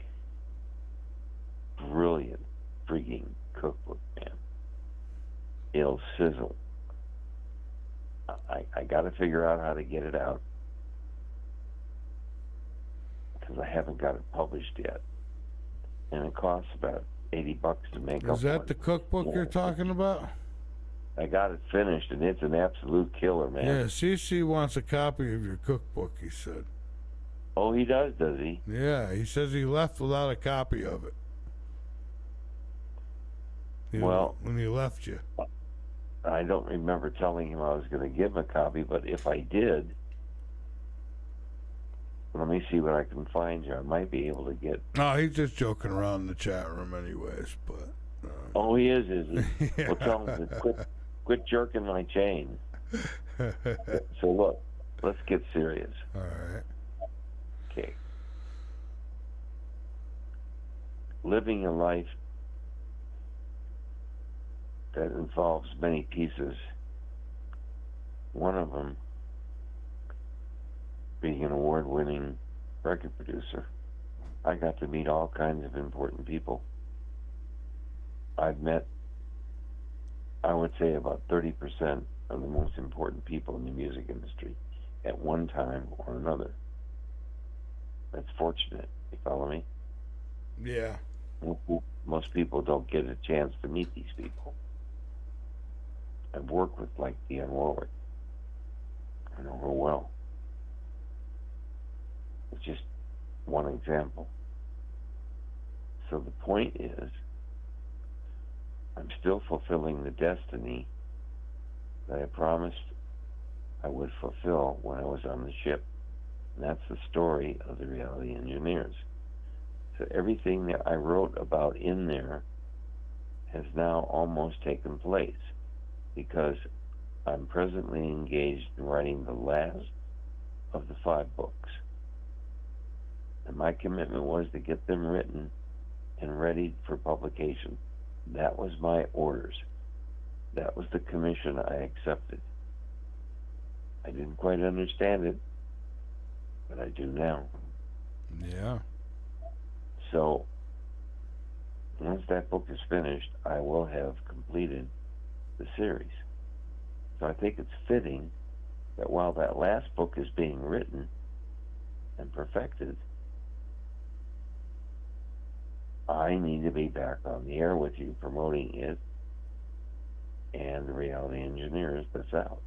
brilliant freaking cookbook, man. It'll sizzle. I got to figure out how to get it out because I haven't got it published yet, and it costs about $80 to make up. Is that the cookbook you're talking about? I got it finished, and it's an absolute killer, man. Yeah, CC wants a copy of your cookbook, he said. Oh, he does he? Yeah, he says he left without a copy of it. Well, when he left you. I don't remember telling him I was going to give him a copy, but if I did, let me see what I can find here. I might be able to get... No, he's just joking around in the chat room anyways, but... Oh, he is he? Yeah. Well, tell him to quit jerking my chain. So look, let's get serious. All right. Okay. Living a life that involves many pieces. One of them being an award-winning record producer. I got to meet all kinds of important people. I've met, I would say, about 30% of the most important people in the music industry at one time or another. That's fortunate. You follow me? Yeah. Most people don't get a chance to meet these people. I've worked with, like, Dionne Warwick. I know her well. It's just one example. So the point is, I'm still fulfilling the destiny that I promised I would fulfill when I was on the ship. And that's the story of the reality engineers. So everything that I wrote about in there has now almost taken place, because I'm presently engaged in writing the last of the 5 books. And my commitment was to get them written and ready for publication. That was my orders. That was the commission I accepted. I didn't quite understand it, but I do now. Yeah. So, once that book is finished, I will have completed the series. So I think it's fitting that while that last book is being written and perfected, I need to be back on the air with you promoting it and the reality engineers that's out.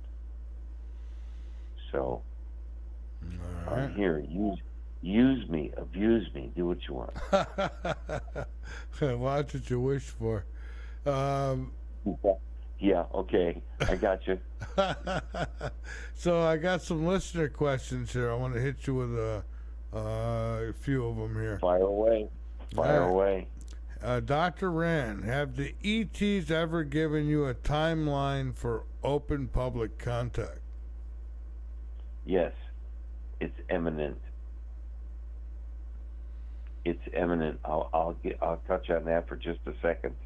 So I'm here. Use me, abuse me, do what you want. Watch what you wish for. Yeah, okay. I got you. So I got some listener questions here. I want to hit you with a few of them here. Fire away. Fire away. Dr. Rand, have the ETs ever given you a timeline for open public contact? Yes. It's imminent. It's imminent. I'll touch on that for just a second.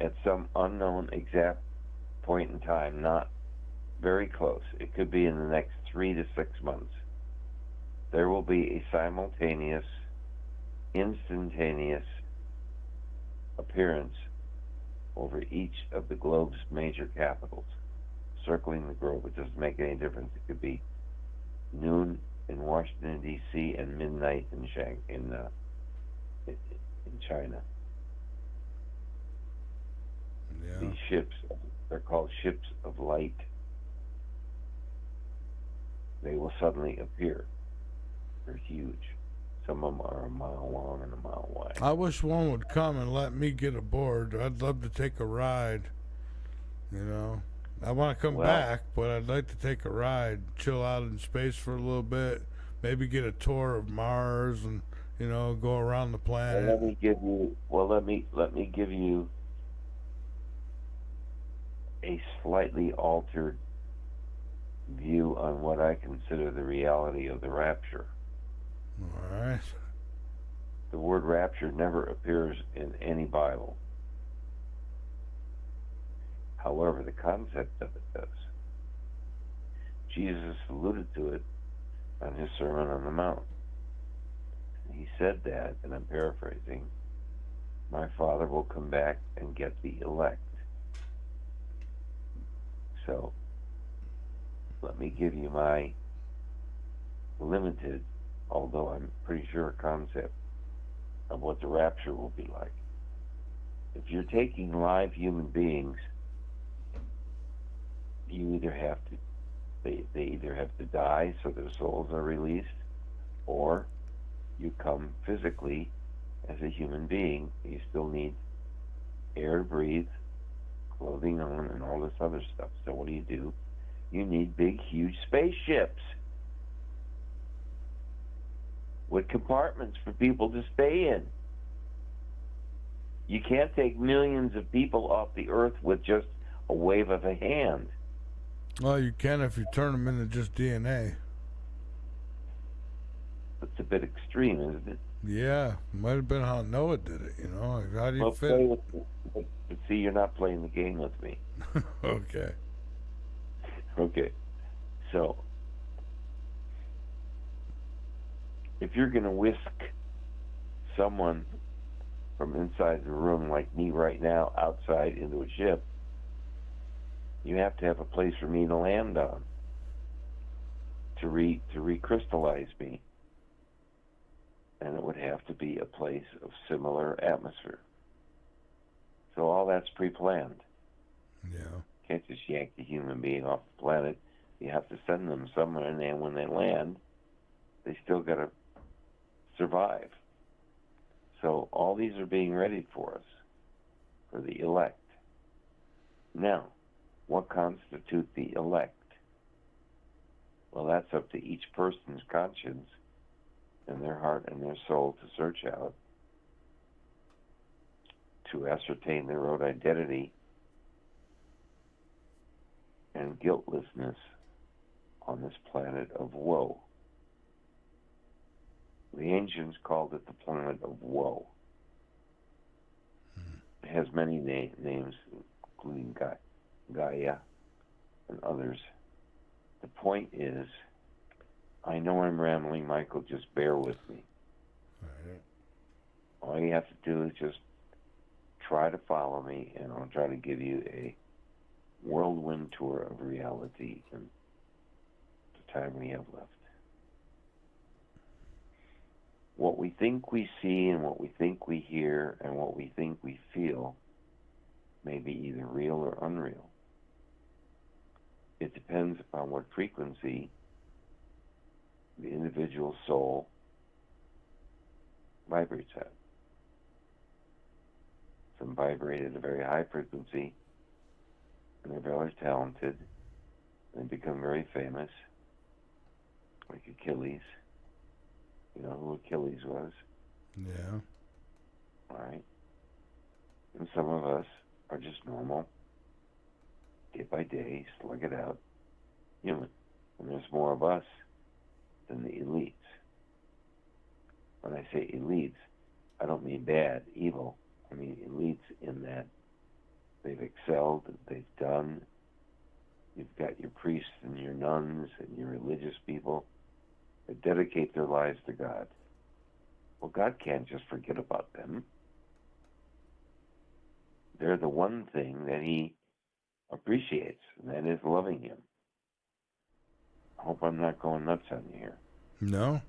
At some unknown exact point in time, not very close, it could be in the next 3 to 6 months, there will be a simultaneous, instantaneous appearance over each of the globe's major capitals, circling the globe. It doesn't make any difference. It could be noon in Washington, D.C. and midnight in China. Yeah. These ships, they're called ships of light. They will suddenly appear. They're huge. Some of them are a mile long and a mile wide. I wish one would come and let me get aboard. I'd love to take a ride. You know, I want to come back, but I'd like to take a ride, chill out in space for a little bit, maybe get a tour of Mars, and go around the planet. Well, let me give you a slightly altered view on what I consider the reality of the rapture. All right. The word rapture never appears in any Bible. However, the concept of it does. Jesus alluded to it on his Sermon on the Mount. said that, and I'm paraphrasing, my Father will come back and get the elect. So, let me give you my limited, although I'm pretty sure, concept of what the rapture will be like. If you're taking live human beings, you either have to, they either have to die so their souls are released, or you come physically as a human being. You still need air to breathe, clothing on, and all this other stuff. So what do? You need big, huge spaceships with compartments for people to stay in. You can't take millions of people off the earth with just a wave of a hand. Well, you can if you turn them into just DNA. It's a bit extreme, isn't it? Yeah, might have been how Noah did it, you know? Like, how do you fit? Play with me. But see, you're not playing the game with me. Okay. Okay. So, if you're going to whisk someone from inside the room like me right now outside into a ship, you have to have a place for me to land on to recrystallize me. And it would have to be a place of similar atmosphere. So all that's pre-planned. Yeah. Can't just yank the human being off the planet. You have to send them somewhere, and then when they land, they still got to survive. So all these are being readied for us, for the elect. Now, what constitutes the elect? Well, that's up to each person's conscience and their heart and their soul to search out, to ascertain their own identity and guiltlessness on this planet of woe. The ancients called it the planet of woe. It has many names, including Gaia and others. The point is, I know I'm rambling, Michael, just bear with me. All you have to do is just try to follow me, and I'll try to give you a whirlwind tour of reality in the time we have left. What we think we see and what we think we hear and what we think we feel may be either real or unreal. It depends upon what frequency the individual soul vibrates at. Some vibrate at a very high frequency, and they're very talented, and they become very famous, like Achilles. You know who Achilles was? Yeah. All right. And some of us are just normal, day by day, slug it out, human. And there's more of us than the elites. When I say elites, I don't mean bad, evil. I mean elites in that they've excelled, they've done. You've got your priests and your nuns and your religious people that dedicate their lives to God. Well, God can't just forget about them. They're the one thing that He appreciates, and that is loving Him. I hope I'm not going nuts on you here. No.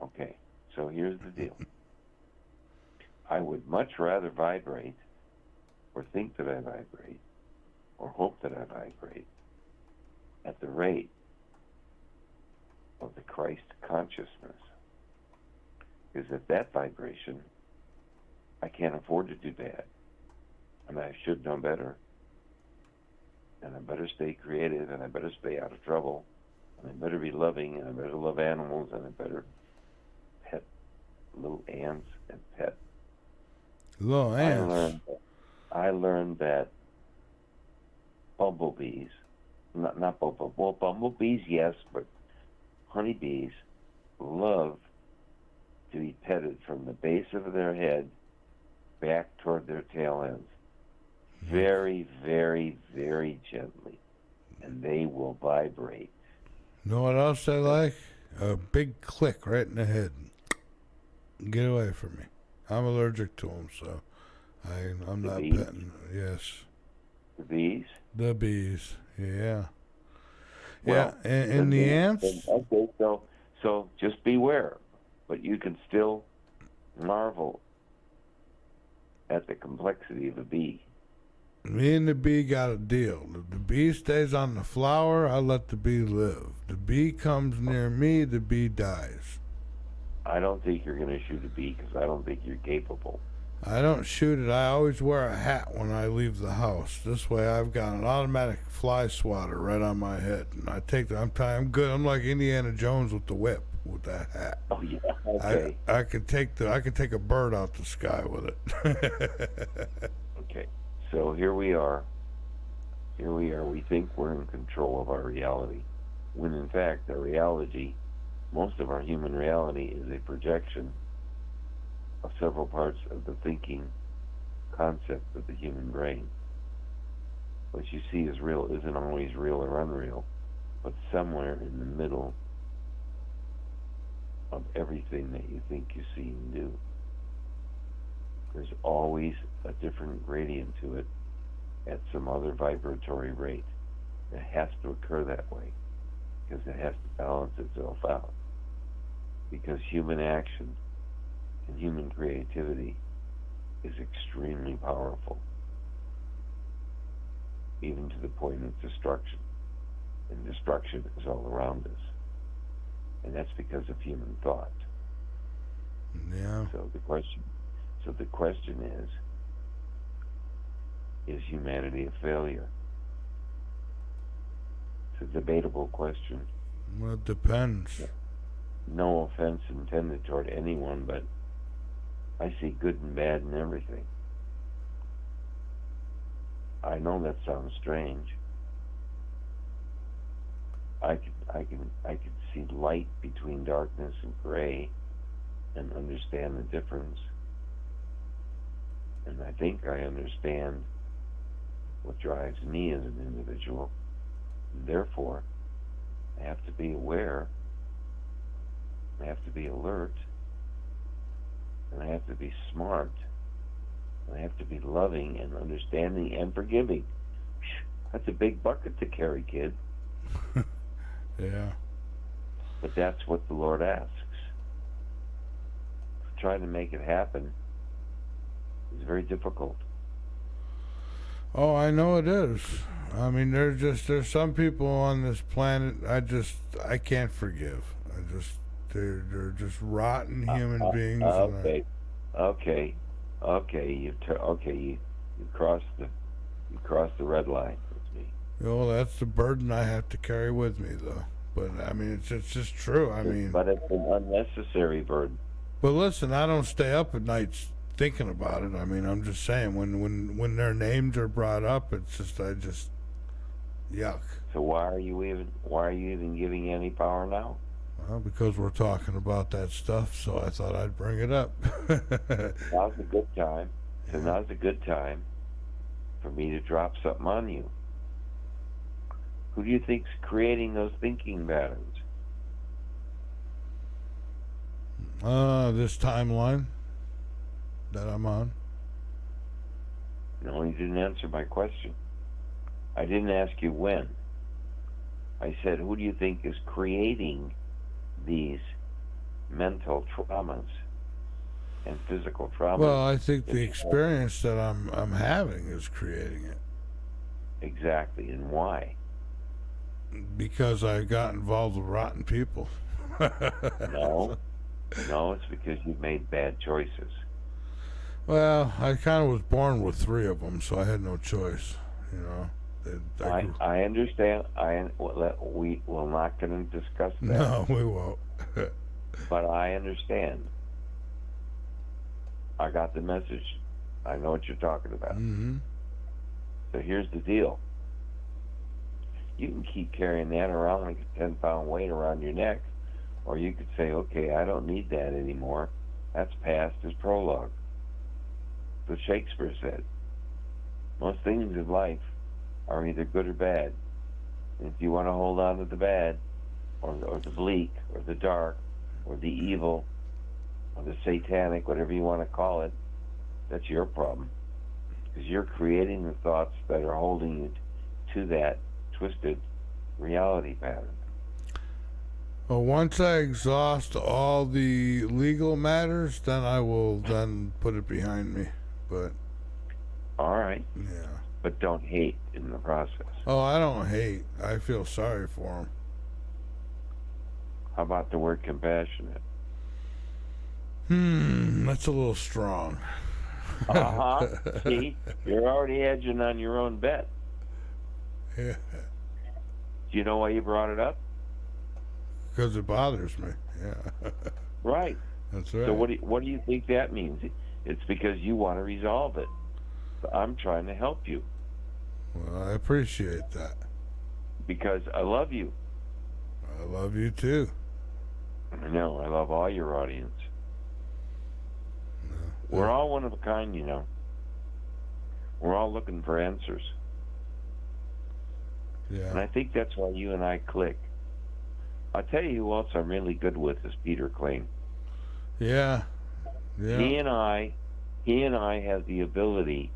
Okay, so here's the deal. I would much rather vibrate, or think that I vibrate, or hope that I vibrate, at the rate of the Christ consciousness. Because at that vibration, I can't afford to do bad. And I should know better. And I better stay creative, and I better stay out of trouble, and I better be loving, and I better love animals, and I better pet little ants and pet. Little ants. I learned that bumblebees, bumblebees, yes, but honeybees love to be petted from the base of their head back toward their tail ends. Very, very, very gently. And they will vibrate. You know what else they like? A big click right in the head. Get away from me. I'm allergic to them, so I'm The not bees? petting. Yes. The bees? The bees. Yeah. Well, yeah, and the ants? Okay, so just beware. But you can still marvel at the complexity of a bee. Me and the bee got a deal. If the bee stays on the flower, I let the bee live. The bee comes near me, the bee dies. I don't think you're going to shoot a bee because I don't think you're capable. I don't shoot it. I always wear a hat when I leave the house. This way I've got an automatic fly swatter right on my head. And I take the, I'm good. I'm like Indiana Jones with the whip with that hat. Oh yeah, okay. I can take a bird out the sky with it. Okay. So here we are. We think we're in control of our reality, when in fact our reality, most of our human reality, is a projection of several parts of the thinking concept of the human brain. What you see as real isn't always real or unreal, but somewhere in the middle of everything that you think you see and do. There's always a different gradient to it at some other vibratory rate. It has to occur that way because it has to balance itself out. Because human action and human creativity is extremely powerful, even to the point of destruction. And destruction is all around us. And that's because of human thought. Yeah. So the question is humanity a failure? It's a debatable question. Well, it depends. No offense intended toward anyone, but I see good and bad in everything. I know that sounds strange. I can see light between darkness and gray and understand the difference. And I think I understand what drives me as an individual. Therefore, I have to be aware, I have to be alert, and I have to be smart, and I have to be loving and understanding and forgiving. That's a big bucket to carry, kid. Yeah. But that's what the Lord asks. Trying to make it happen is very difficult. Oh, I know it is. I mean, there's some people on this planet I can't forgive. They're just rotten human beings. Okay. You crossed the red line with me. Well, that's the burden I have to carry with me, though. But I mean, it's just true. I mean, but it's an unnecessary burden. But listen, I don't stay up at nights thinking about it. I mean, I'm just saying when their names are brought up, it's just yuck. So why are you even giving any power now? Well, because we're talking about that stuff, so I thought I'd bring it up. Now's a good time. So now's a good time for me to drop something on you. Who do you think's creating those thinking patterns? This timeline that I'm on. No, you didn't answer my question. I didn't ask you when. I said, who do you think is creating these mental traumas and physical traumas? Well, I think the experience that I'm having is creating it. Exactly, and why? Because I got involved with rotten people. No, it's because you've made bad choices. Well, I kind of was born with 3 of them, so I had no choice. You know. I understand. We're not going to discuss that. No, we won't. But I understand. I got the message. I know what you're talking about. Mm-hmm. So here's the deal. You can keep carrying that around like a 10-pound weight around your neck, or you could say, okay, I don't need that anymore. That's past as prologue. That's what Shakespeare said. Most things in life are either good or bad. And if you want to hold on to the bad, or the bleak, or the dark, or the evil, or the satanic, whatever you want to call it, that's your problem. Because you're creating the thoughts that are holding you to that twisted reality pattern. Well, once I exhaust all the legal matters, then I will then put it behind me. But all right. Yeah. But don't hate in the process. Oh, I don't hate. I feel sorry for him. How about the word compassionate? That's a little strong. See, you're already edging on your own bet. Yeah. Do you know why you brought it up? Because it bothers me. Yeah. Right. That's right. So what do you think that means? It's because you want to resolve it. So I'm trying to help you. Well, I appreciate that. Because I love you. I love you too. I know. I love all your audience. We're all one of a kind, you know. We're all looking for answers. Yeah. And I think that's why you and I click. I'll tell you who else I'm really good with is Peter Klein. Yeah. Yeah. He and I have the ability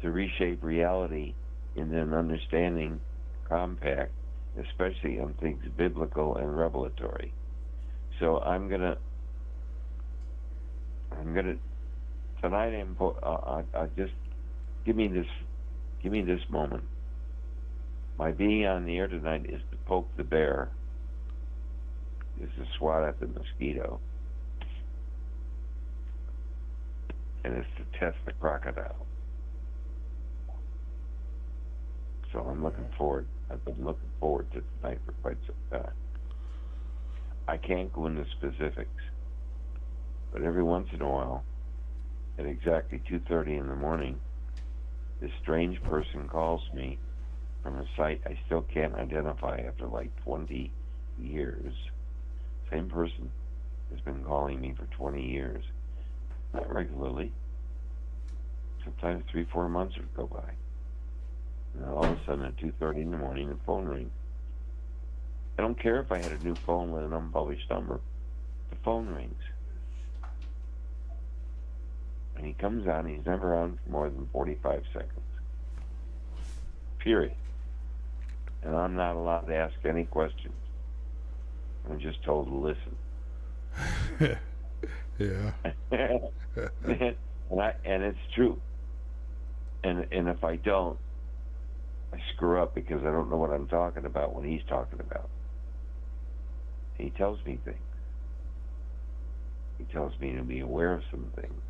to reshape reality in an understanding compact, especially on things biblical and revelatory. So I'm gonna tonight. I just give me this moment. My being on the air tonight is to poke the bear, is to swat at the mosquito, and it's to test the crocodile. So I'm looking forward. I've been looking forward to tonight for quite some time. I can't go into specifics, but every once in a while, at exactly 2:30 in the morning, this strange person calls me from a site I still can't identify after like 20 years. Same person has been calling me for 20 years. Not regularly. Sometimes 3-4 months would go by. And then all of a sudden at 2:30 in the morning, the phone rings. I don't care if I had a new phone with an unpublished number. The phone rings. And he comes on. He's never on for more than 45 seconds. Period. And I'm not allowed to ask any questions. I'm just told to listen. Yeah. and it's true. And if I don't, I screw up because I don't know what I'm talking about when he's talking about. He tells me things. He tells me to be aware of some things.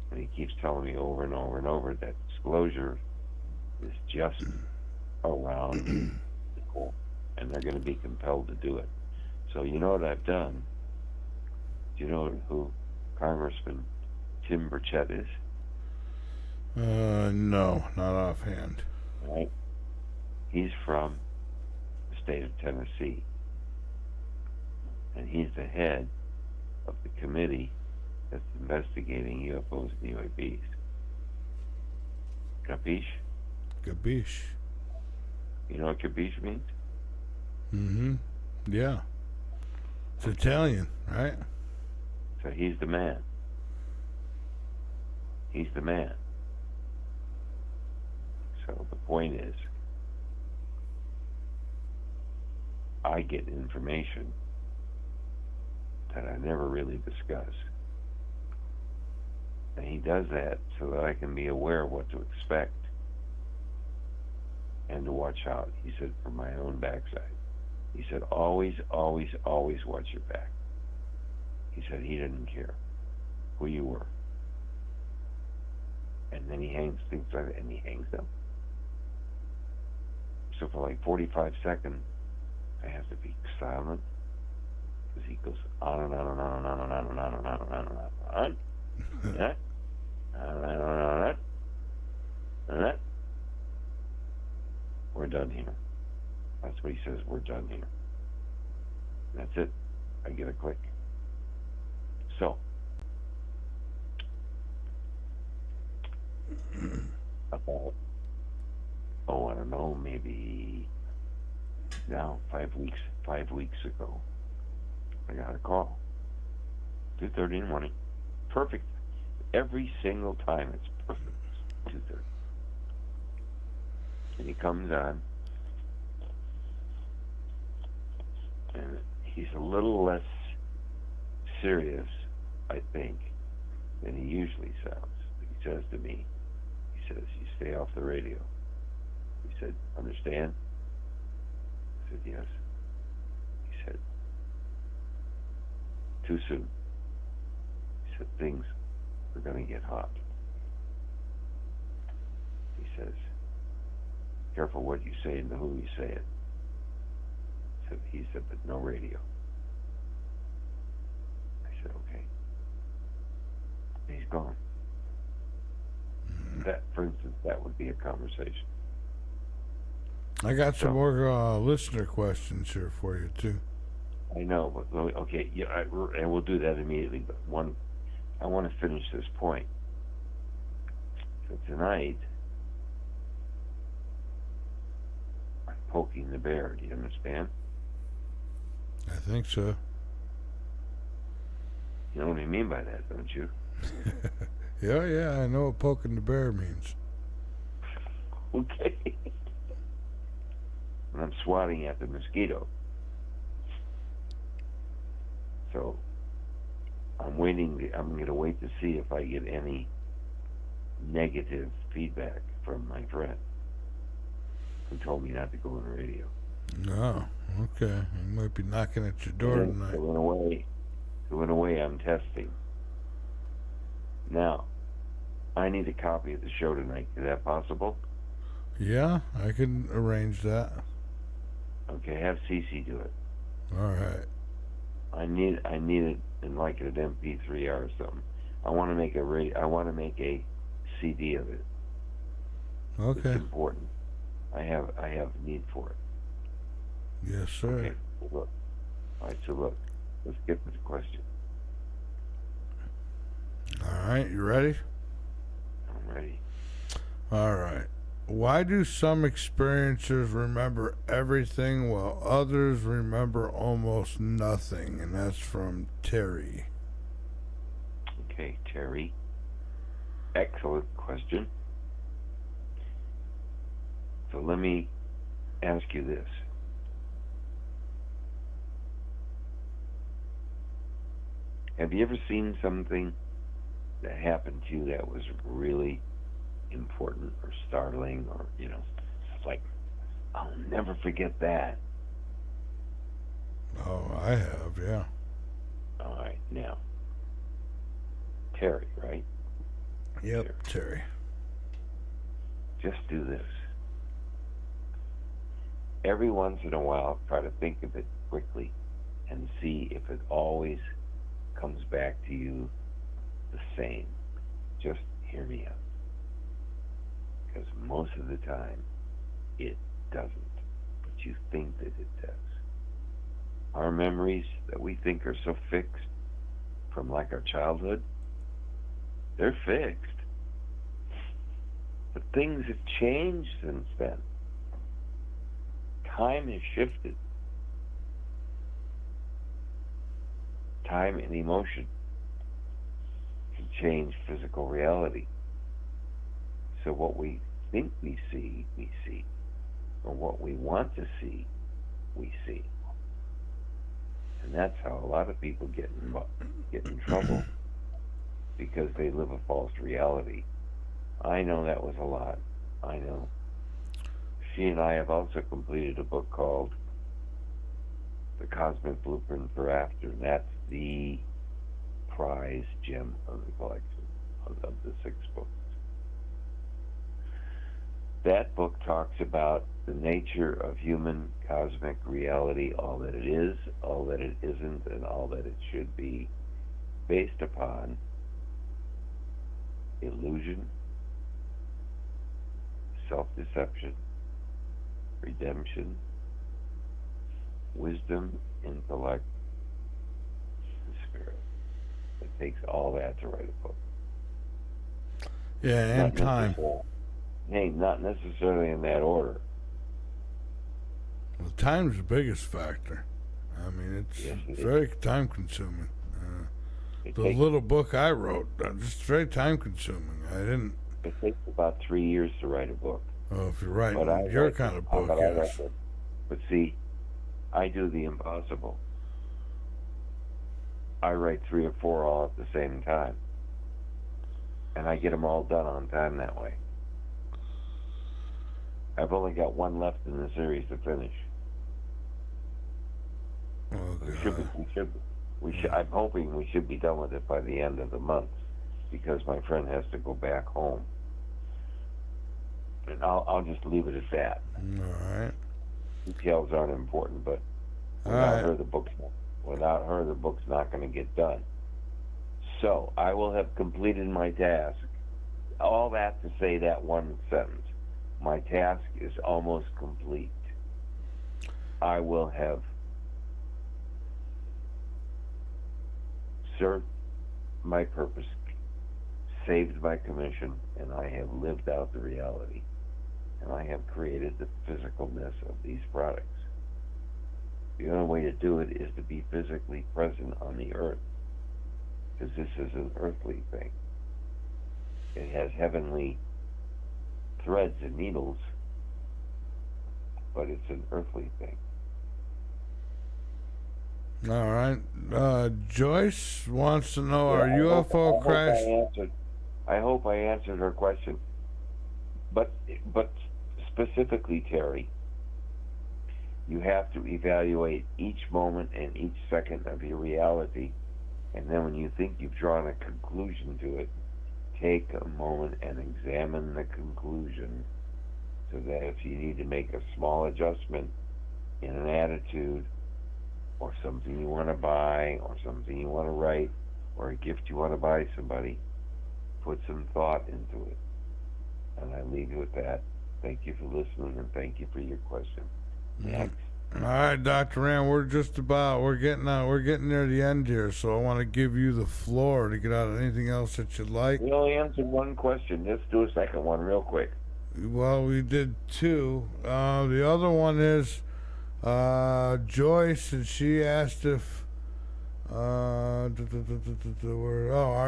And he keeps telling me over and over and over that disclosure is just around the corner, and they're going to be compelled to do it. So you know what I've done? Do you know who Congressman Tim Burchett is? No, not offhand. Right. He's from the state of Tennessee, and he's the head of the committee that's investigating UFOs and UAPs. Capiche? Capiche. You know what capiche means? Mm-hmm. Yeah. It's Italian, right? So he's the man. He's the man. So the point is, I get information that I never really discuss. And he does that so that I can be aware of what to expect and to watch out. He said, for my own backside. He said, always, always, always watch your back. He said he didn't care who you were. And then he hangs things like that, and he hangs them. So for like 45 seconds, I have to be silent, because he goes on and on and on and on and on and on and on and on and on and on. Yeah? And we're done here. That's what he says, we're done here. That's it. I get a click. So, about, I don't know, maybe now 5 weeks ago, I got a call. 15 2:30 in the morning. Perfect. Every single time it's perfect. 2:30. And he comes on, and he's a little less serious, I think, than he usually sounds. He says to me, he says, "You stay off the radio." He said, "Understand?" I said, "Yes." He said, "Too soon." He said, "Things are going to get hot." He says, "Careful what you say and to who you say it." He said, "But no radio." I said, "Okay." And he's gone. That, for instance, that would be a conversation. I got some more listener questions here for you, too. I know, but okay, yeah, and we'll do that immediately. But I want to finish this point. So tonight, I'm poking the bear. Do you understand? I think so. You know what I mean by that, don't you? Yeah, I know what poking the bear means. Okay. And I'm swatting at the mosquito. So I'm waiting. I'm going to wait to see if I get any negative feedback from my friend who told me not to go on the radio. No, okay. He might be knocking at your door tonight. So in a way, I'm testing. Now, I need a copy of the show tonight. Is that possible? Yeah, I can arrange that. Okay, have Cece do it. All right. I need it in like an MP3 or something. I want to make a CD of it. Okay. It's important. I have need for it. Yes, sir. Okay. Look. All right. So look. Let's get to the question. All right. You ready? I'm ready. All right. Why do some experiencers remember everything while others remember almost nothing? And that's from Terry. Okay, Terry. Excellent question. So let me ask you this. Have you ever seen something that happened to you that was really important or startling, or, like, I'll never forget that? Oh, I have, yeah. All right, now, Terry, right? Yep, Terry. Just do this. Every once in a while, try to think of it quickly and see if it always comes back to you the same. Just hear me out. Because most of the time, it doesn't. But you think that it does. Our memories that we think are so fixed from like our childhood, they're fixed. But things have changed since then. Time has shifted. Time and emotion can change physical reality. So what we think we see, we see. Or what we want to see, we see. And that's how a lot of people get in trouble, because they live a false reality. I know that was a lot. I know. She and I have also completed a book called The Cosmic Blueprint for After, and that's the prize gem of the collection of the 6 books. That book talks about the nature of human cosmic reality, all that it is, all that it isn't, and all that it should be, based upon illusion, self-deception, redemption, wisdom, intellect, and spirit. It takes all that to write a book. Yeah, and time. Hey, not necessarily in that order. Well, time's the biggest factor. I mean, it's very time-consuming. the little book I wrote. It's very time consuming. I didn't. It takes about 3 years to write a book. Oh, if you're writing But your kind of book, yes. But see, I do the impossible. I write 3 or 4 all at the same time. And I get them all done on time that way. I've only got 1 left in the series to finish. I'm hoping we should be done with it by the end of the month, because my friend has to go back home. And I'll just leave it at that. All right. Details aren't important, but without her, the book's not going to get done. So I will have completed my task. All that to say that one sentence. My task is almost complete. I will have served my purpose, saved my commission, and I have lived out the reality. And I have created the physicalness of these products. The only way to do it is to be physically present on the earth, because this is an earthly thing. It has heavenly threads and needles, but it's an earthly thing. All right. Joyce wants to know, are UFO crash... I hope I answered her question. But specifically, Terry, you have to evaluate each moment and each second of your reality, and then when you think you've drawn a conclusion to it, take a moment and examine the conclusion, so that if you need to make a small adjustment in an attitude, or something you want to buy, or something you want to write, or a gift you want to buy somebody, put some thought into it. And I leave you with that. Thank you for listening, and thank you for your question. Next. All right, Dr. Rand, we're getting near the end here, so I want to give you the floor to get out of anything else that you'd like. We only answered one question. Let's do a second one real quick. Well, we did 2. The other one is Joyce, and she asked if are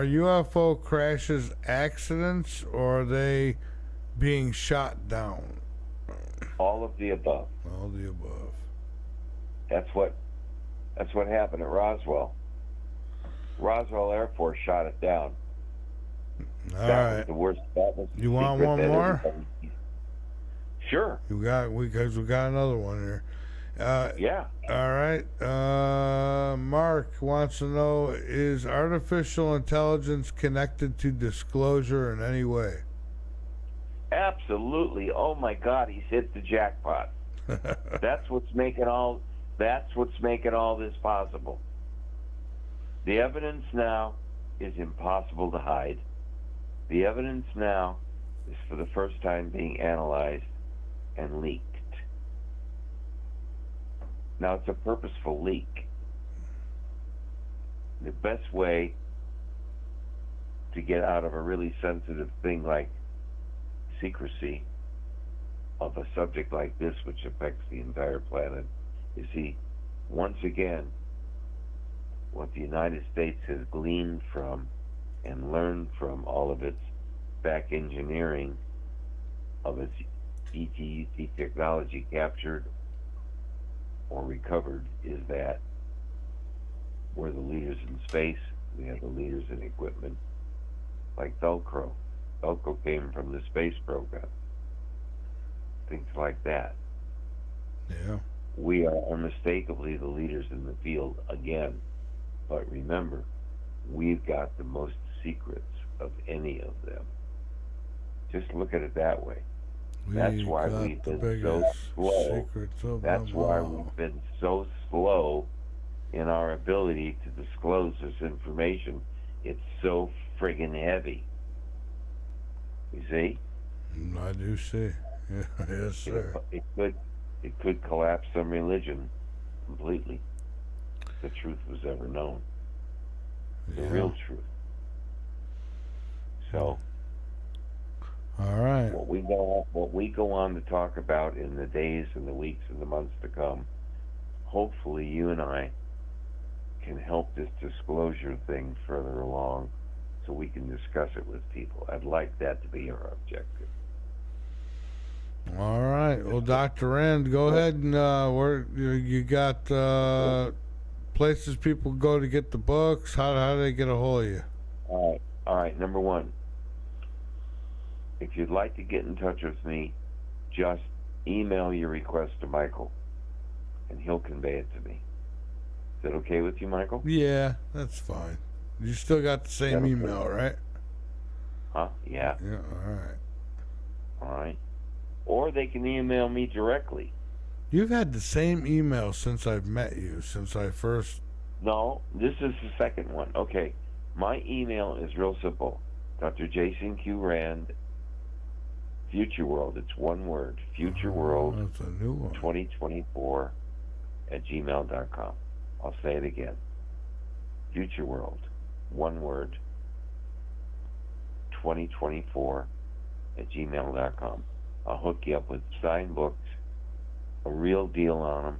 UFO crashes accidents, or are they being shot down? All of the above. All the above. That's what happened at Roswell. Roswell Air Force shot it down. All that right. was the worst. That was you want one more? Sure. We got another one here. Yeah. All right. Mark wants to know, is artificial intelligence connected to disclosure in any way? Absolutely. Oh my God, he's hit the jackpot. That's what's making all this possible. The evidence now is impossible to hide. The evidence now is for the first time being analyzed and leaked. Now, it's a purposeful leak. The best way to get out of a really sensitive thing like secrecy of a subject like this, which affects the entire planet, is once again, what the United States has gleaned from and learned from all of its back engineering of its ET technology captured or recovered, is that we're the leaders in space. We have the leaders in equipment, like Velcro. Velcro came from the space program. Things like that. Yeah. We are unmistakably the leaders in the field again. But remember, we've got the most secrets of any of them. Just look at it that way. That's why we've been so slow. That's why we've been so slow in our ability to disclose this information. It's so friggin' heavy. You see? I do see. Yeah, yes, sir. It could collapse some religion completely. The truth was ever known. The real truth. So, all right. What we go on to talk about in the days and the weeks and the months to come, hopefully you and I can help this disclosure thing further along so we can discuss it with people. I'd like that to be our objective. All right. Well, Dr. Rand, go ahead and where you got places people go to get the books. How do they get a hold of you? All right. Number one, if you'd like to get in touch with me, just email your request to Michael, and he'll convey it to me. Is that okay with you, Michael? Yeah, that's fine. You still got the same okay? email, right? Huh? Yeah. Yeah. All right. All right. Or they can email me directly. You've had the same email since I've met you, since I first... No, this is the second one. Okay. My email is real simple. Dr. Jason Q. Rand, Future World. It's one word. Future World. That's a new one. 2024 @gmail.com. I'll say it again. Future World. One word. 2024 @gmail.com. I'll hook you up with signed books, a real deal on them.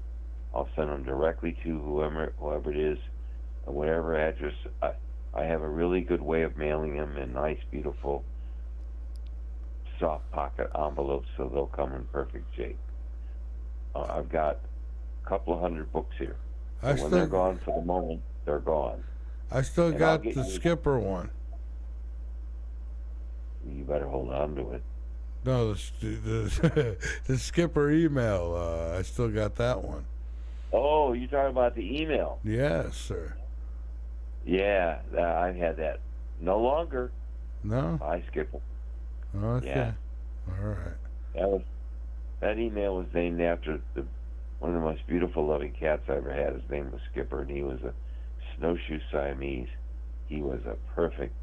I'll send them directly to whoever it is, and whatever address. I have a really good way of mailing them in nice, beautiful, soft pocket envelopes, so they'll come in perfect shape. I've got a couple of hundred books here. So when they're gone for the moment, they're gone. I still got the Skipper one. You better hold on to it. No, the Skipper email. I still got that one. Oh, you're talking about the email? Yes, sir. Yeah, I've had that. No longer. No? I skip it. Okay. Yeah. All right. That email was named after one of the most beautiful, loving cats I ever had. His name was Skipper, and he was a snowshoe Siamese. He was a perfect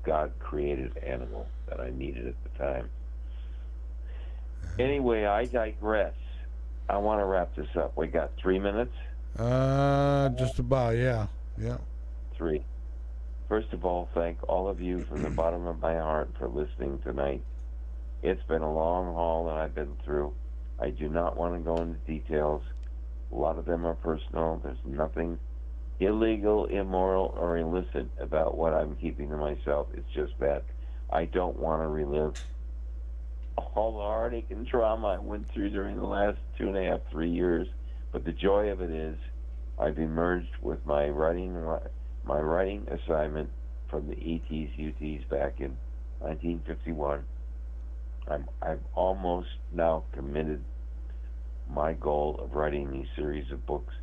God-created animal that I needed at the time. Anyway, I digress. I want to wrap this up. We got 3 minutes? Just about, yeah. Yeah. 3. First of all, thank all of you from the bottom of my heart for listening tonight. It's been a long haul that I've been through. I do not want to go into details. A lot of them are personal. There's nothing illegal, immoral, or illicit about what I'm keeping to myself. It's just that I don't want to relive all the heartache and trauma I went through during the last 2.5, 3 years. But the joy of it is I've emerged with my writing assignment from the ETs, UTs back in 1951. I've almost now committed my goal of writing these series of books.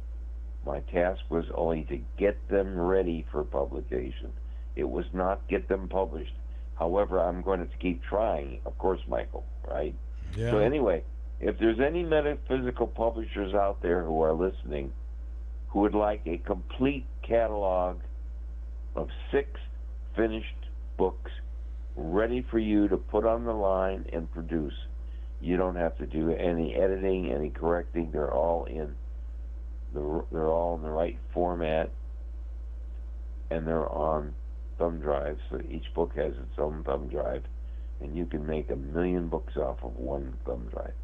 My task was only to get them ready for publication. It was not get them published. However, I'm going to keep trying, of course, Michael, right? Yeah. So anyway, if there's any metaphysical publishers out there who are listening who would like a complete catalog of 6 finished books ready for you to put on the line and produce, you don't have to do any editing, any correcting. They're all in the right format, and they're on thumb drives. So each book has its own thumb drive, and you can make 1 million books off of one thumb drive.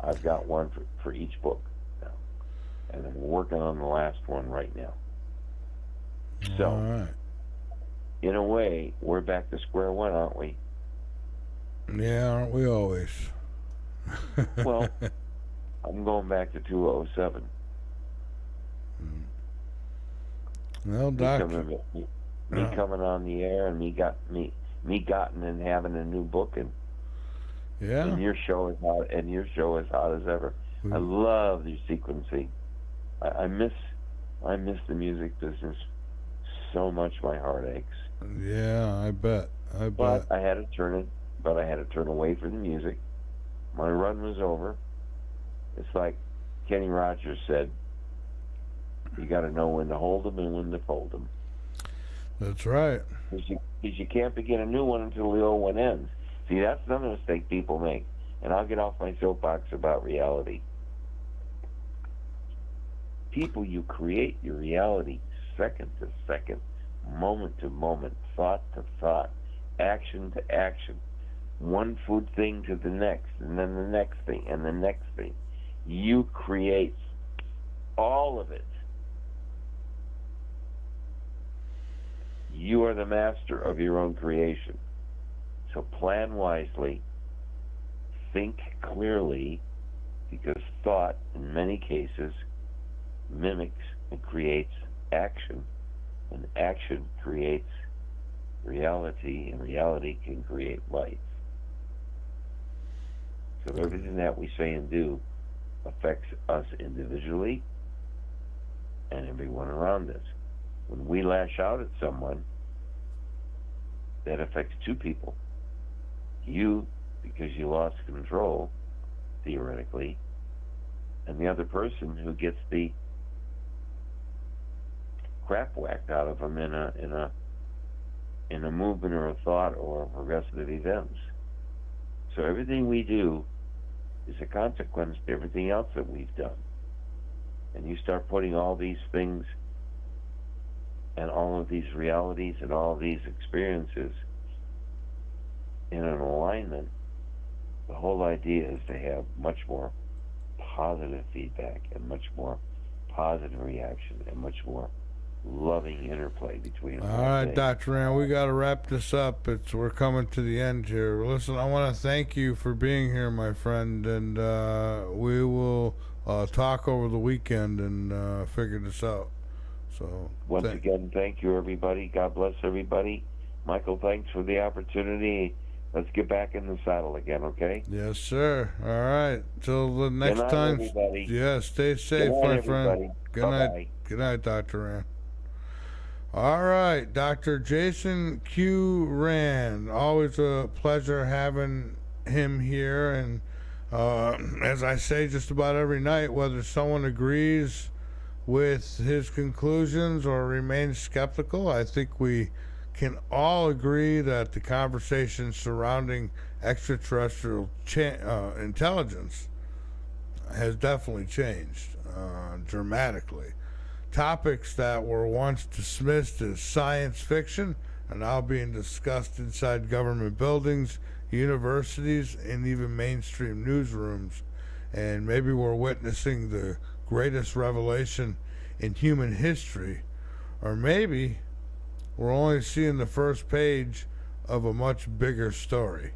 I've got one for each book now, and I'm working on the last one right now. So, all right. In a way, we're back to square one, aren't we? Yeah, aren't we always? Well, I'm going back to 2007. Well, Doctor, me coming on the air, and me gotten and having a new book, and yeah, and your show is hot as ever. I love your sequencing. I miss the music business so much. My heart aches. Yeah, I bet. But I had to turn away from the music. My run was over. It's like Kenny Rogers said, you got to know when to hold them and when to fold them. That's right. Because you can't begin a new one until the old one ends. See, that's another mistake people make. And I'll get off my soapbox about reality. People, you create your reality second to second, moment to moment, thought to thought, action to action, one food thing to the next, and then the next thing, and the next thing. You create all of it. You are the master of your own creation. So plan wisely, think clearly, because thought, in many cases, mimics and creates action, and action creates reality, and reality can create life. So everything that we say and do affects us individually and everyone around us. When we lash out at someone, that affects two people. You, because you lost control, theoretically, and the other person who gets the crap whacked out of them in a movement or a thought or progressive events. So everything we do is a consequence to everything else that we've done. And you start putting all these things and all of these realities and all of these experiences in an alignment. The whole idea is to have much more positive feedback and much more positive reaction and much more loving interplay between them. All right, Dr. Rand, we got to wrap this up. We're coming to the end here. Listen, I want to thank you for being here, my friend, and we will talk over the weekend and figure this out. So once again, thank you, everybody. God bless everybody. Michael, thanks for the opportunity. Let's get back in the saddle again, okay? Yes, sir. All right. Till the next time. Everybody. Yeah, stay safe, my friend. Good night. Good night, Dr. Rand. All right, Dr. Jason Q. Rand. Always a pleasure having him here. And as I say just about every night, whether someone agrees with his conclusions or remains skeptical, I think we can all agree that the conversation surrounding extraterrestrial intelligence has definitely changed dramatically. Topics that were once dismissed as science fiction are now being discussed inside government buildings, universities, and even mainstream newsrooms. And maybe we're witnessing the greatest revelation in human history, or maybe we're only seeing the first page of a much bigger story.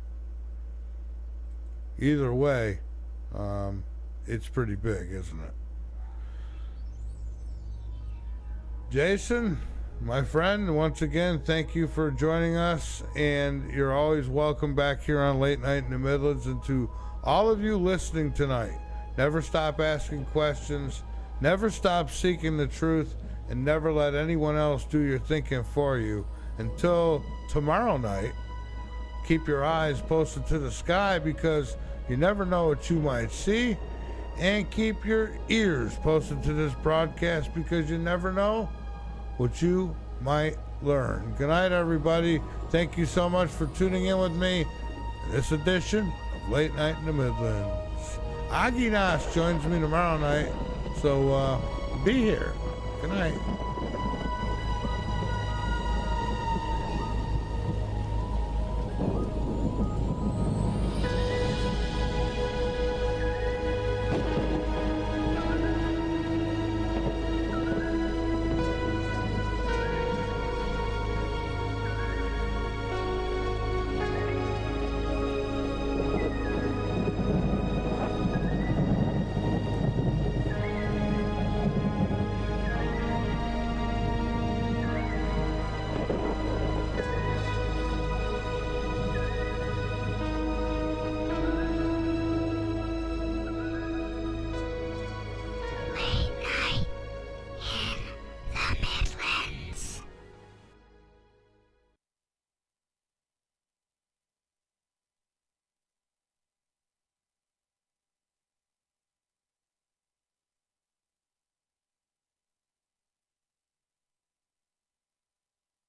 Either way, it's pretty big, isn't it? Jason, my friend, once again, thank you for joining us, and you're always welcome back here on Late Night in the Midlands. And to all of you listening tonight, never stop asking questions, never stop seeking the truth, and never let anyone else do your thinking for you. Until tomorrow night, keep your eyes posted to the sky, because you never know what you might see, and keep your ears posted to this broadcast, because you never know what you might learn. Good night, everybody. Thank you so much for tuning in with me in this edition of Late Night in the Midlands. Aginas joins me tomorrow night, so be here. Good night.